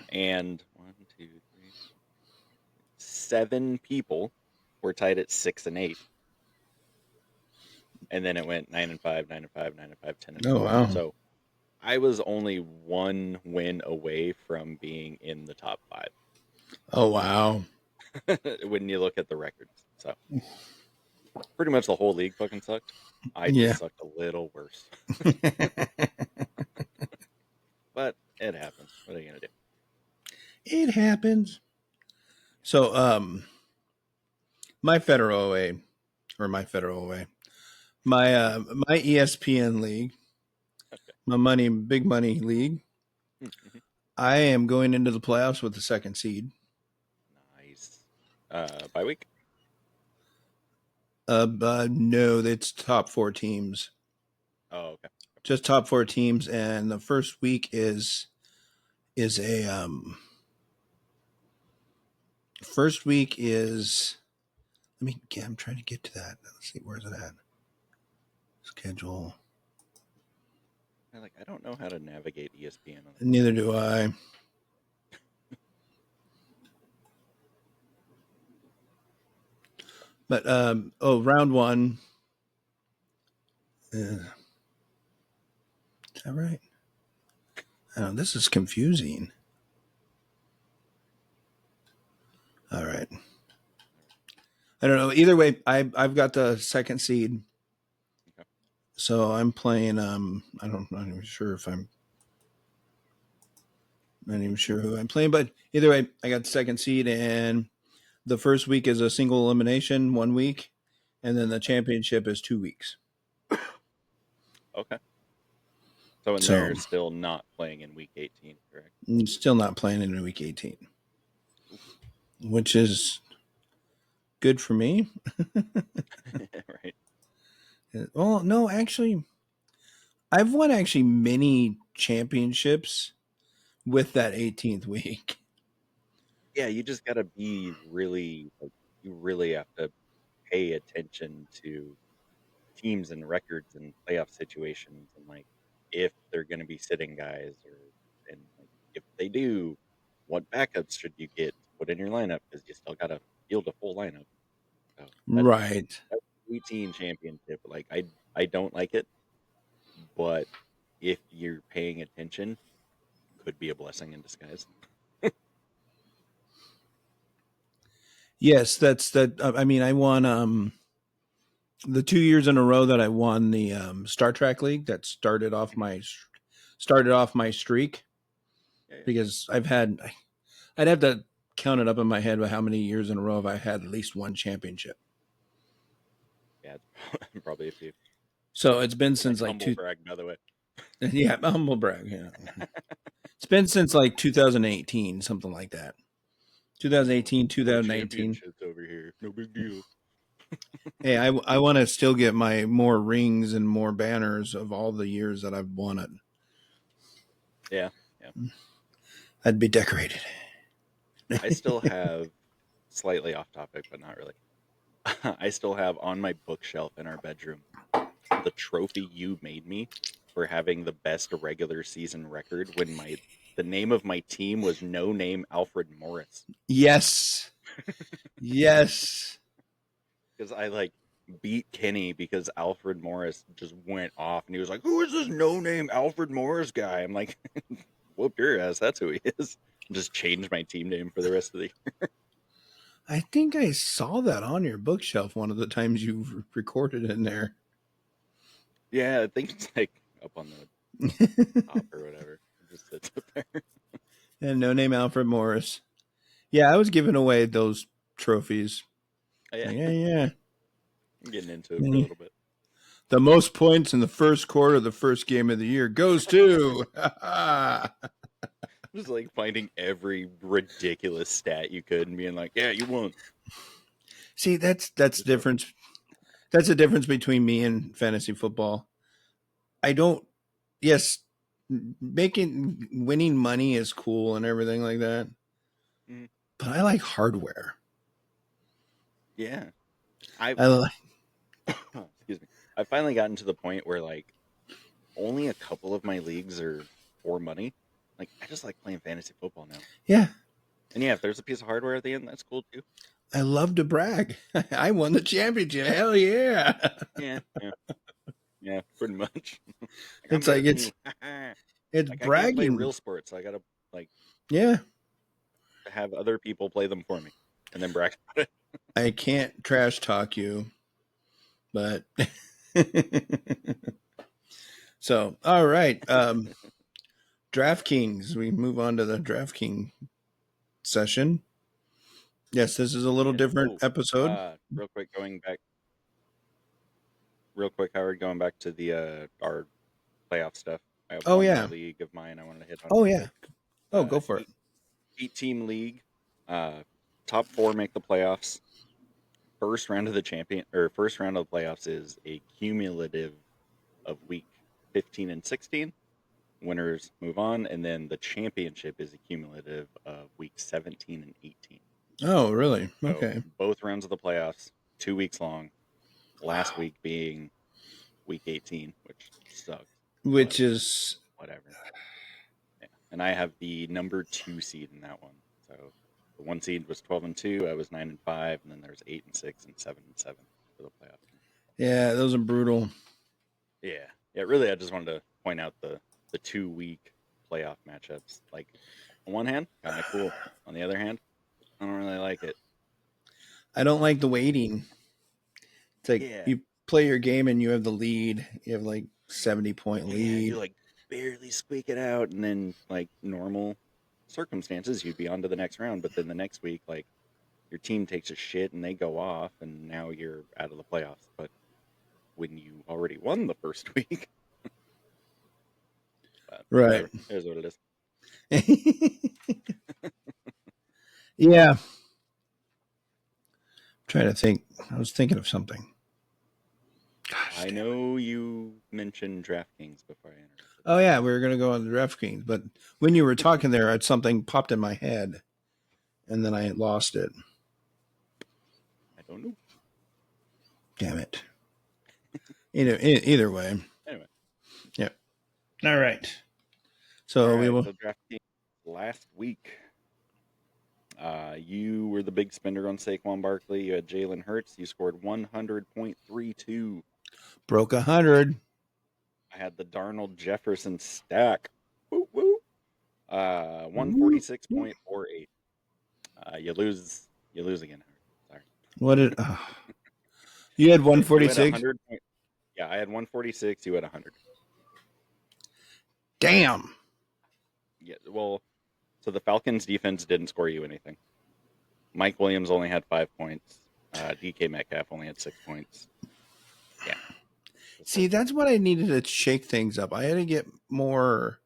And 1, 2, 3, 7 people were tied at 6-8. And then it went 9-5, 9-5, 9-5, 10-5.
Oh, wow.
So I was only 1 win away from being in the top 5.
Oh, wow.
When you look at the records. So pretty much the whole league fucking sucked. I just sucked a little worse. But it happens. What are you going to do?
It happens. So, my federal OA, my ESPN league,
Okay.
my big money league.
Mm-hmm.
I am going into the playoffs with the second seed.
Nice. Bye week?
No, it's top 4 teams.
Oh, okay.
Just top 4 teams, and the first week is a first week is. I'm trying to get to that. Let's see, where's it at? Schedule.
I don't know how to navigate ESPN.
Neither do I. But round 1. Is that right? Oh, this is confusing. All right. I don't know. Either way, I've got the second seed.
Okay.
So I'm playing. I'm not even sure if I'm. Not even sure who I'm playing, but either way, I got the second seed, and the first week is a single elimination, 1 week, and then the championship is 2 weeks.
Okay. So they're still not playing in week 18, correct?
Still not playing in week 18, which is good for me.
Right.
Well, no, actually, I've won many championships with that 18th week.
Yeah, you just got to be really, you really have to pay attention to teams and records and playoff situations and if they're going to be sitting guys and if they do, what backups should you get to put in your lineup because you still got to field a full lineup. So
Right.
that 18 championship, I don't like it, but if you're paying attention, could be a blessing in disguise.
Yes, that's that. I won the 2 years in a row that I won the Star Trek League. That started off my streak
Yeah.
because I'd have to count it up in my head with how many years in a row have I had at least one championship.
Yeah, probably a few.
So it's been since
humble brag, by the way.
Yeah, humble brag. Yeah, it's been since 2018, something like that. 2018, 2019.
Championships over here, no big deal.
Hey, I want to still get my more rings and more banners of all the years that I've won it.
Yeah.
I'd be decorated.
I still have, slightly off topic, but not really. I still have on my bookshelf in our bedroom the trophy you made me for having the best regular season record when the name of my team was No Name Alfred Morris.
Yes. Yes.
Because I beat Kenny because Alfred Morris just went off and he was like, "Who is this No Name Alfred Morris guy?" I'm like, whoop your ass, that's who he is. Just changed my team name for the rest of the year.
I think I saw that on your bookshelf one of the times you recorded in there.
Yeah, I think it's up on the top or whatever. It just sits up there.
And No Name Alfred Morris. Yeah, I was giving away those trophies. Yeah.
I'm getting into it for a little bit.
The most points in the first quarter of the first game of the year goes to.
Just finding every ridiculous stat you could and being like, "Yeah, you won."
See, that's difference. That's the difference between me and fantasy football. I don't. Yes, winning money is cool and everything like that, but I like hardware.
Yeah, excuse me. I've finally gotten to the point where only a couple of my leagues are for money. I just like playing fantasy football now.
Yeah.
And yeah, if there's a piece of hardware at the end, that's cool too.
I love to brag. I won the championship. Hell yeah.
Yeah, pretty much.
It's it's bragging.
I can't play real sports. I gotta
yeah,
have other people play them for me and then brag about it.
I can't trash talk you, but so all right. DraftKings. We move on to the DraftKings session. Yes, this is a little different episode.
Real quick, Howard, going back to the our playoff stuff. I have one more league of mine I wanted to hit on.
Oh, yeah. Go for it.
8-team league. Top 4 make the playoffs. First round of the playoffs is a cumulative of week 15 and 16. Winners move on, and then the championship is a cumulative of week 17 and 18.
Oh, really?
So both rounds of the playoffs, 2 weeks long. Last week being week 18, which sucks.
Which is
whatever. Yeah. And I have the number 2 seed in that one. So the 1 seed was 12-2. I was 9-5, and then there's 8-6 and 7-7 for the playoffs.
Yeah, those are brutal.
Yeah. Really, I just wanted to point out the 2-week playoff matchups. Like, on one hand, kind of cool. On the other hand, I don't really like it.
I don't like the waiting. It's like you play your game and you have the lead. You have like 70-point lead.
You like barely squeak it out, and then like normal circumstances, you'd be on to the next round. But then the next week, like your team takes a shit and they go off, and now you're out of the playoffs. But when you already won the first week,
right?
Here's what it is.
Yeah. I'm trying to think. I was thinking of something.
Gosh, I know you mentioned DraftKings before I entered.
Oh, yeah, we were going to go on the DraftKings, but when you were talking there, something popped in my head, and then I lost it.
I don't know.
Damn it. Either way.
Anyway.
Yeah. All right. So we will.
So DraftKings last week. You were the big spender on Saquon Barkley. You had Jalen Hurts. You scored 100.32.
Broke 100.
I had the Darnold Jefferson stack. Woo woo. 146.48. You lose again. Sorry.
What did you had 146?
Yeah, I had 146. You had 100.
Damn.
Yeah, well, so the Falcons defense didn't score you anything. Mike Williams only had 5 points. DK Metcalf only had 6 points. Yeah.
See, that's what I needed to shake things up. I had to get more.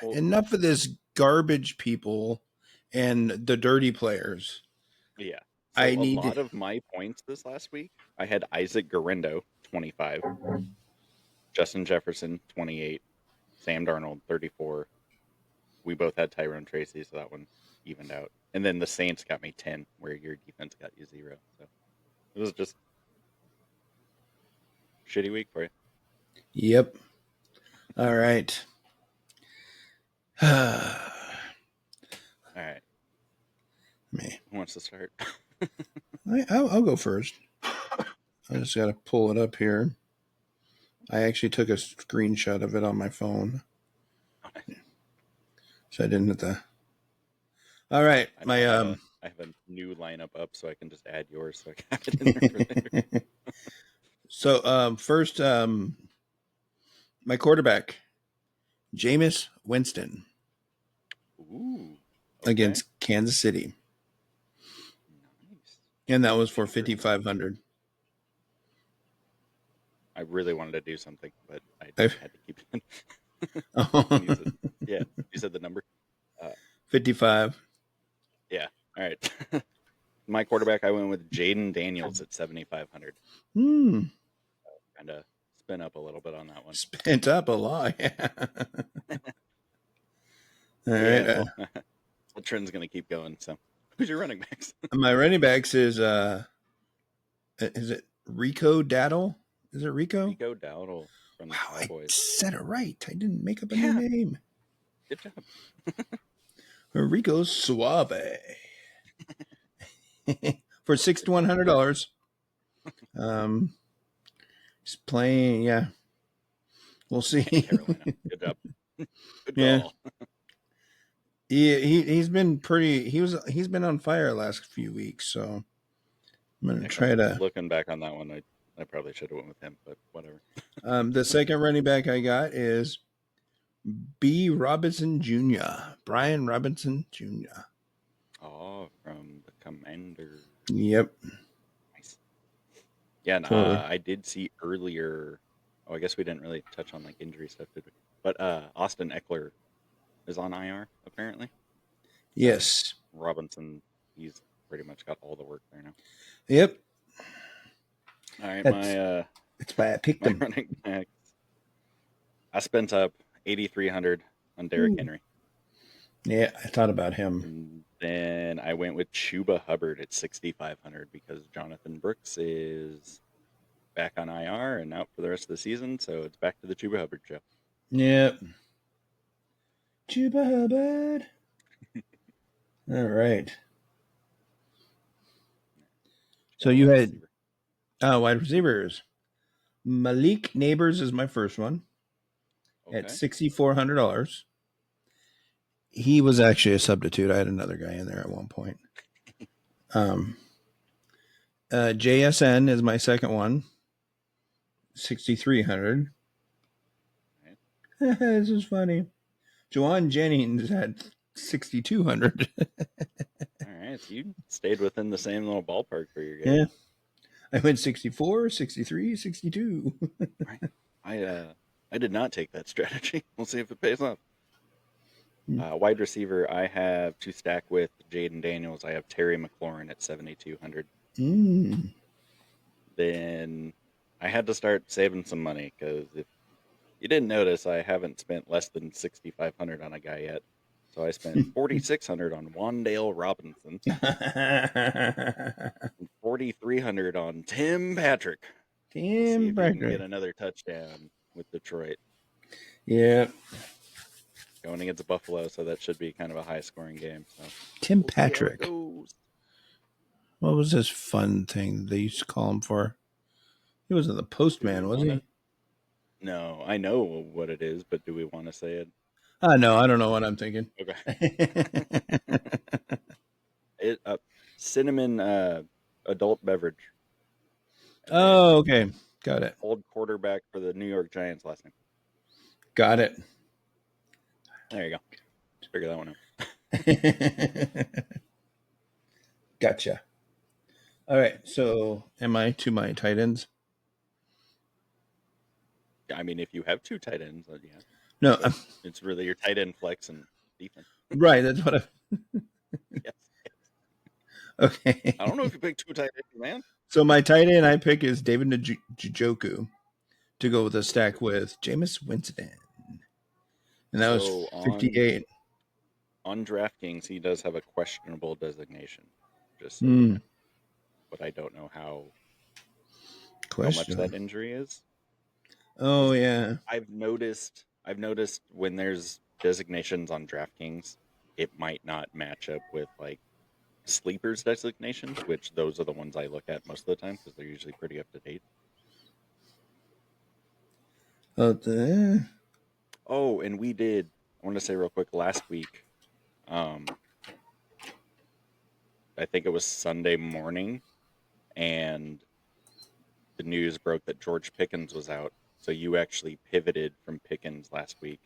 Enough of this garbage people and the dirty players.
Yeah. So a lot of my points this last week, I had Isaac Guerrero, 25. Justin Jefferson, 28. Sam Darnold, 34. We both had Tyrone Tracy, so that one evened out. And then the Saints got me 10, where your defense got you 0. So it was just a shitty week for you.
Yep. All right.
All right.
Me.
Who wants to start?
I'll go first. I just got to pull it up here. I actually took a screenshot of it on my phone. So I didn't hit the. All right.
I have a new lineup up, so I can just add yours so I can have it in there for later.
So first, my quarterback, Jameis Winston.
Ooh.
Okay. Against Kansas City.
Nice.
And that was for 5,500.
I really wanted to do something, but I had to keep it. You said the number?
55.
Yeah. All right. My quarterback, I went with Jaden Daniels at 7,500.
Kind
of spin up a little bit on that one.
Spent up a lot. Yeah. All right.
The trend's going to keep going. So, who's your running backs?
My running backs is it Rico Dowdle? Is it Rico?
Rico Dowdle from the Cowboys.
I said it right. I didn't make up a new name.
Good job.
Rico Suave. For $6,100. He's playing, yeah. We'll see.
Carolina. Good job. Good call.
He's been pretty. He's been on fire the last few weeks. So I'm gonna try to.
Looking back on that one, I probably should have went with him, but whatever.
The second running back I got is Brian Robinson Jr.
Oh, from the Commander.
Yep.
Nice. Yeah, and
Totally.
I did see earlier. Oh, I guess we didn't really touch on like injury stuff, did we? But Austin Eckler is on IR apparently.
Yes.
So Robinson, he's pretty much got all the work there now.
Yep.
All right,
that's why I picked him.
Running back. I spent up $8,300 on Derrick Henry.
Yeah, I thought about him.
And then I went with Chuba Hubbard at $6,500 because Jonathan Brooks is back on IR and out for the rest of the season, so it's back to the Chuba Hubbard show.
Yep. Chuba Hubbard. All right. So you had wide receivers. Malik Neighbors is my first one at $6,400. He was actually a substitute. I had another guy in there at one point. JSN is my second one. 6,300. This is funny. Juwan Jennings had 6,200.
All right, so you stayed within the same little ballpark for your guys.
Yeah. I went 64, 63, 62.
Right. I did not take that strategy. We'll see if it pays off. Wide receiver, I have to stack with Jaden Daniels. I have Terry McLaurin at 7,200. Then I had to start saving some money because if you didn't notice, I haven't spent less than 6,500 on a guy yet. So I spent 4,600 on Wandale Robinson, and 4,300 on Tim Patrick.
Tim Patrick
can get another touchdown with Detroit.
Yeah,
going against Buffalo, so that should be kind of a high-scoring game. So
Tim Patrick. What was this fun thing they used to call him for? He wasn't the postman, was he?
No, I know what it is, but do we want to say it?
No, I don't know what I'm thinking.
Okay. Cinnamon adult beverage.
Oh, okay. Got it.
Old quarterback for the New York Giants last name.
Got it.
There you go. Just figure that one out.
Gotcha. All right. So am I to my tight ends?
I mean, if you have two tight ends, yeah.
No.
It's really your tight end flex and defense.
Right. That's what
Yes.
Okay.
I don't know if you pick two tight ends, man.
So my tight end I pick is David Njoku to go with a stack with Jameis Winston. And that was 58.
On DraftKings, he does have a questionable designation. Just so you know. But I don't know how much that injury is.
Oh yeah.
I've noticed when there's designations on DraftKings, it might not match up with like sleepers designations, which those are the ones I look at most of the time because they're usually pretty up to date. Oh, and we did. I want to say real quick. Last week, I think it was Sunday morning, and the news broke that George Pickens was out. So you actually pivoted from Pickens last week,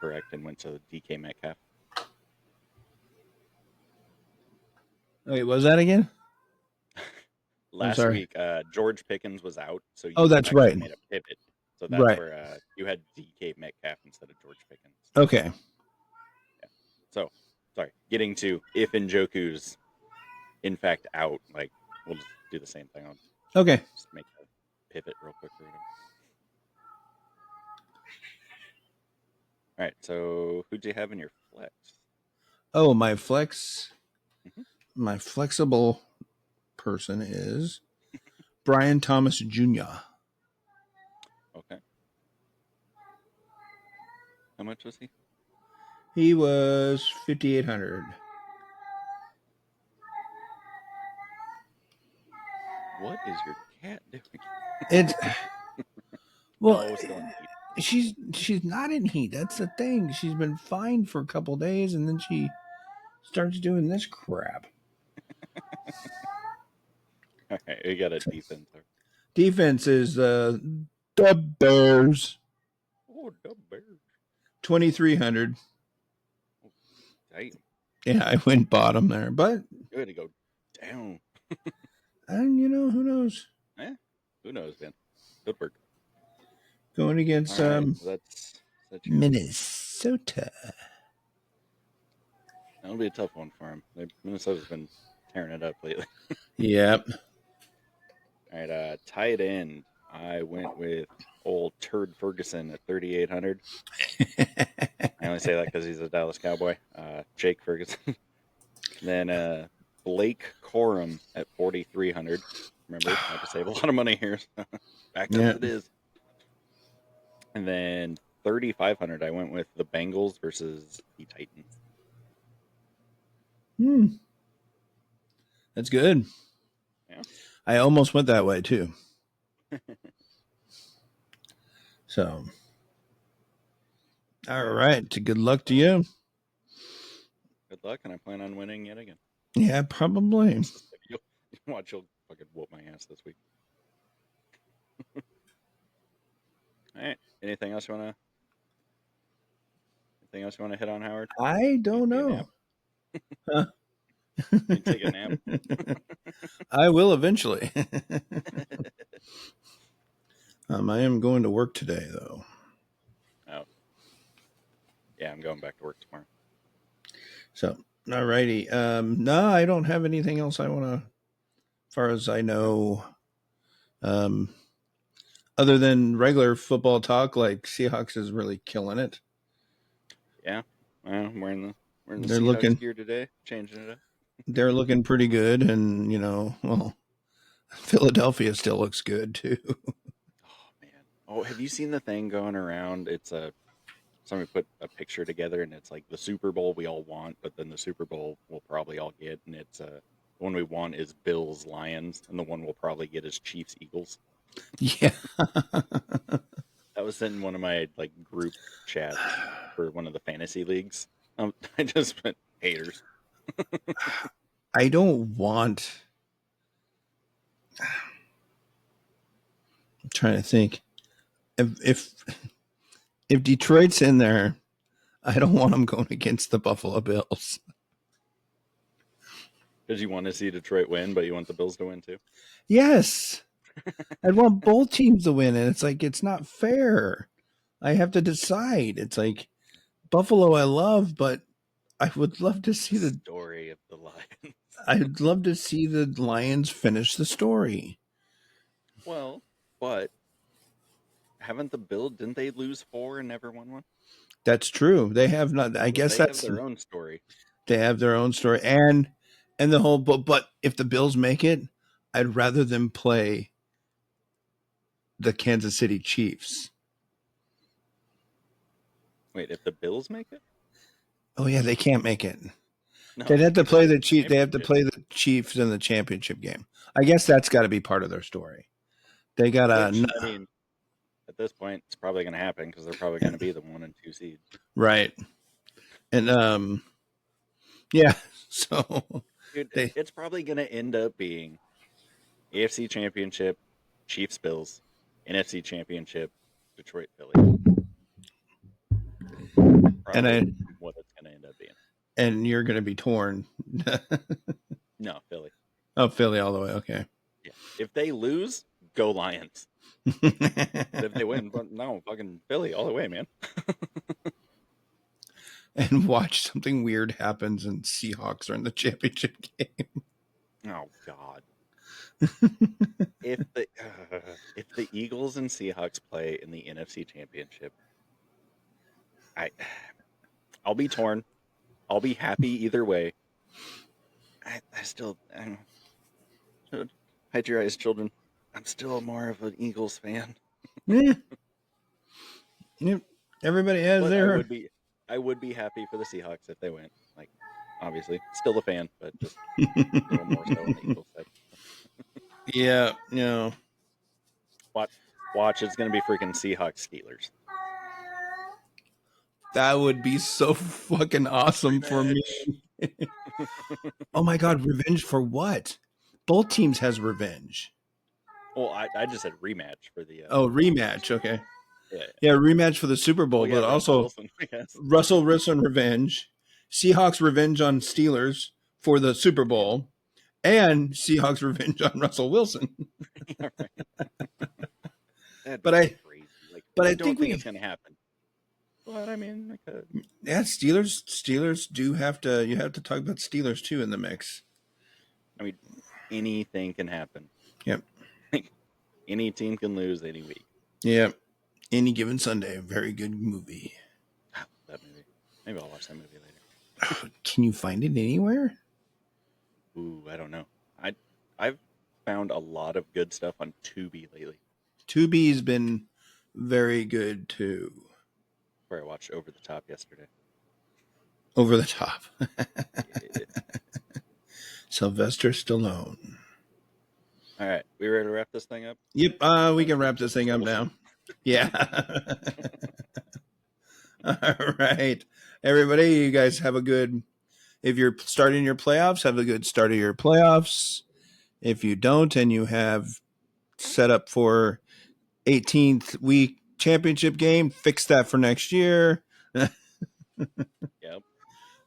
correct, and went to DK Metcalf.
Wait, was that again?
Last week, George Pickens was out, so you
that's right.
made a pivot. So that's where you had DK Metcalf instead of George Pickens.
Okay.
Yeah. So, sorry, getting to if Njoku's in fact out, like we'll just do the same thing. I'll just make a pivot real quick for you. All right, so who do you have in your flex?
Oh, my flex. My flexible person is Brian Thomas Jr.
Okay. How much was he?
He was 5,800.
What is your cat doing?
It's well, she's not in heat. That's the thing. She's been fine for a couple days, and then she starts doing this crap.
All right, we got a defense.
Defense is the Bears.
Oh, the Bears.
2,300.
Damn.
Yeah, I went bottom there, but
good to go down.
And who knows?
Who knows, man? Good work.
Going against
that's
Minnesota.
That'll be a tough one for him. Minnesota's been tearing it up lately.
Yep.
All right, tight end. I went with old Turd Ferguson at 3,800. I only say that because he's a Dallas Cowboy. Jake Ferguson. Then Blake Corum at 4,300. Remember, I had to save a lot of money here. Back as it is. And then 3,500, I went with the Bengals versus the Titans.
That's good.
Yeah.
I almost went that way too. So, all right. Good luck to you.
Good luck, and I plan on winning yet again.
Yeah, probably.
You'll fucking whoop my ass this week. All right. Anything else you want to hit on, Howard?
I don't know.
Huh? You take a nap.
I will eventually. I am going to work today, though.
Oh. Yeah, I'm going back to work tomorrow.
So, all righty. No, I don't have anything else I want to, as far as I know, other than regular football talk, like Seahawks is really killing it.
Yeah. Well, I'm wearing the Seahawks gear today, changing it up.
They're looking pretty good, and Philadelphia still looks good too.
Oh man! Oh, have you seen the thing going around? It's somebody put a picture together, and it's like the Super Bowl we all want, but then the Super Bowl we'll probably all get, and it's the one we want is Bills Lions, and the one we'll probably get is Chiefs Eagles.
Yeah.
That was in one of my group chats for one of the fantasy leagues. I just went haters.
I don't want. I'm trying to think. If Detroit's in there, I don't want them going against the Buffalo Bills.
Because you want to see Detroit win, but you want the Bills to win too?
Yes. I'd want both teams to win, and it's not fair. I have to decide. It's like Buffalo I love, but I would love to see the
story of the Lions.
I'd love to see the Lions finish the story.
Well, but haven't the Bills, didn't they lose 4 and never won one?
That's true. They have not. I guess that's
their own story.
They have their own story, and the whole. But if the Bills make it, I'd rather them play the Kansas City Chiefs.
Wait, if the Bills make it?
Oh yeah, they can't make it. No, they'd have to play the Chiefs. They have to play the Chiefs in the championship game. I guess that's got to be part of their story. They got to.
I mean, at this point, it's probably going to happen because they're probably going to be the 1 and 2 seeds.
Right. And yeah. So
dude, it's probably going to end up being AFC Championship, Chiefs Bills, NFC Championship, Detroit Philly. Probably what it's going to end up being.
And you're going to be torn.
No, Philly.
Oh, Philly all the way. Okay.
Yeah. If they lose, go Lions. If they win, but no, fucking Philly all the way, man.
And watch something weird happens and Seahawks are in the championship game.
Oh God. If the Eagles and Seahawks play in the NFC Championship, I'll be torn. I'll be happy either way. I still hide your eyes, children. I'm still more of an Eagles fan.
Yeah. Yep. Everybody has their.
I would be happy for the Seahawks if they win. Obviously, still a fan, but just a little more so on the Eagles side.
Yeah. No.
Watch. It's gonna be freaking Seahawks Steelers.
That would be so fucking awesome for me. Oh my God, revenge for what? Both teams has revenge.
Well, I just said rematch for the.
Rematch. Okay.
Yeah,
rematch for the Super Bowl, but also Russell Wilson revenge, Seahawks revenge on Steelers for the Super Bowl, and Seahawks revenge on Russell Wilson.
Yeah, right.
But
crazy. Like,
I
don't
think
it's going to happen. But I mean, I could.
Yeah, Steelers do have to. You have to talk about Steelers too in the mix.
I mean, anything can happen.
Yep.
Any team can lose any week.
Yep. Any Given Sunday, a very good movie.
That movie. Maybe I'll watch that movie later.
Can you find it anywhere?
Ooh, I don't know. I've found a lot of good stuff on Tubi lately.
Tubi's been very good too.
Where I watched Over the Top yesterday.
Over the Top.
Yeah.
Sylvester Stallone.
All right, we ready to wrap this thing up?
Yep, we can wrap this thing up now. Yeah. All right. Everybody, you guys have a good, if you're starting your playoffs, have a good start of your playoffs. If you don't and you have set up for 18th week championship game, fix that for next year.
Yep.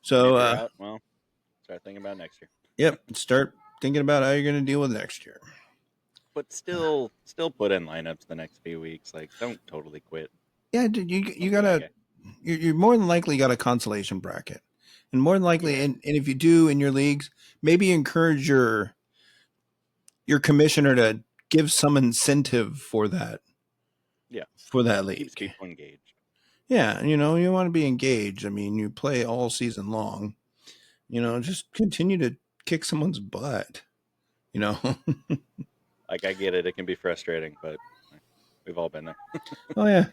So,
well, start thinking about next year.
Yep. Start thinking about how you're going to deal with next year.
But still put in lineups the next few weeks. Like, don't totally quit.
Yeah, dude, you gotta. You're more than likely got a consolation bracket, and more than likely, and if you do in your leagues, maybe encourage your commissioner to give some incentive for that.
Yeah,
for that league.
Keeps people engaged.
Yeah, you want to be engaged. I mean, you play all season long. Just continue to kick someone's butt.
Like, I get it. It can be frustrating, but we've all been there.
Oh, yeah.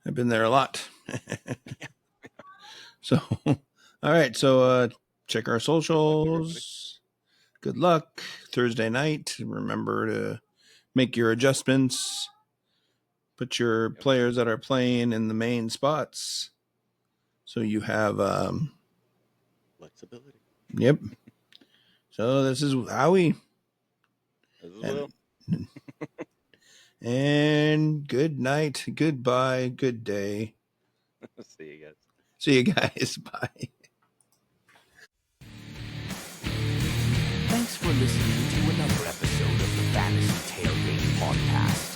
I've been there a lot. So, all right. So, check our socials. Good luck Thursday night. Remember to make your adjustments. Put your players that are playing in the main spots. So you have
flexibility.
Yep. So this is Howie. And good night, goodbye, good day.
See
you guys. Bye.
Thanks for listening to another episode of the Fantasy Tailgate podcast.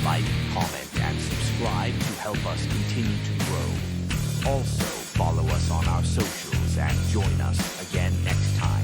Like, comment, and subscribe to help us continue to grow. Also, follow us on our socials and join us again next time.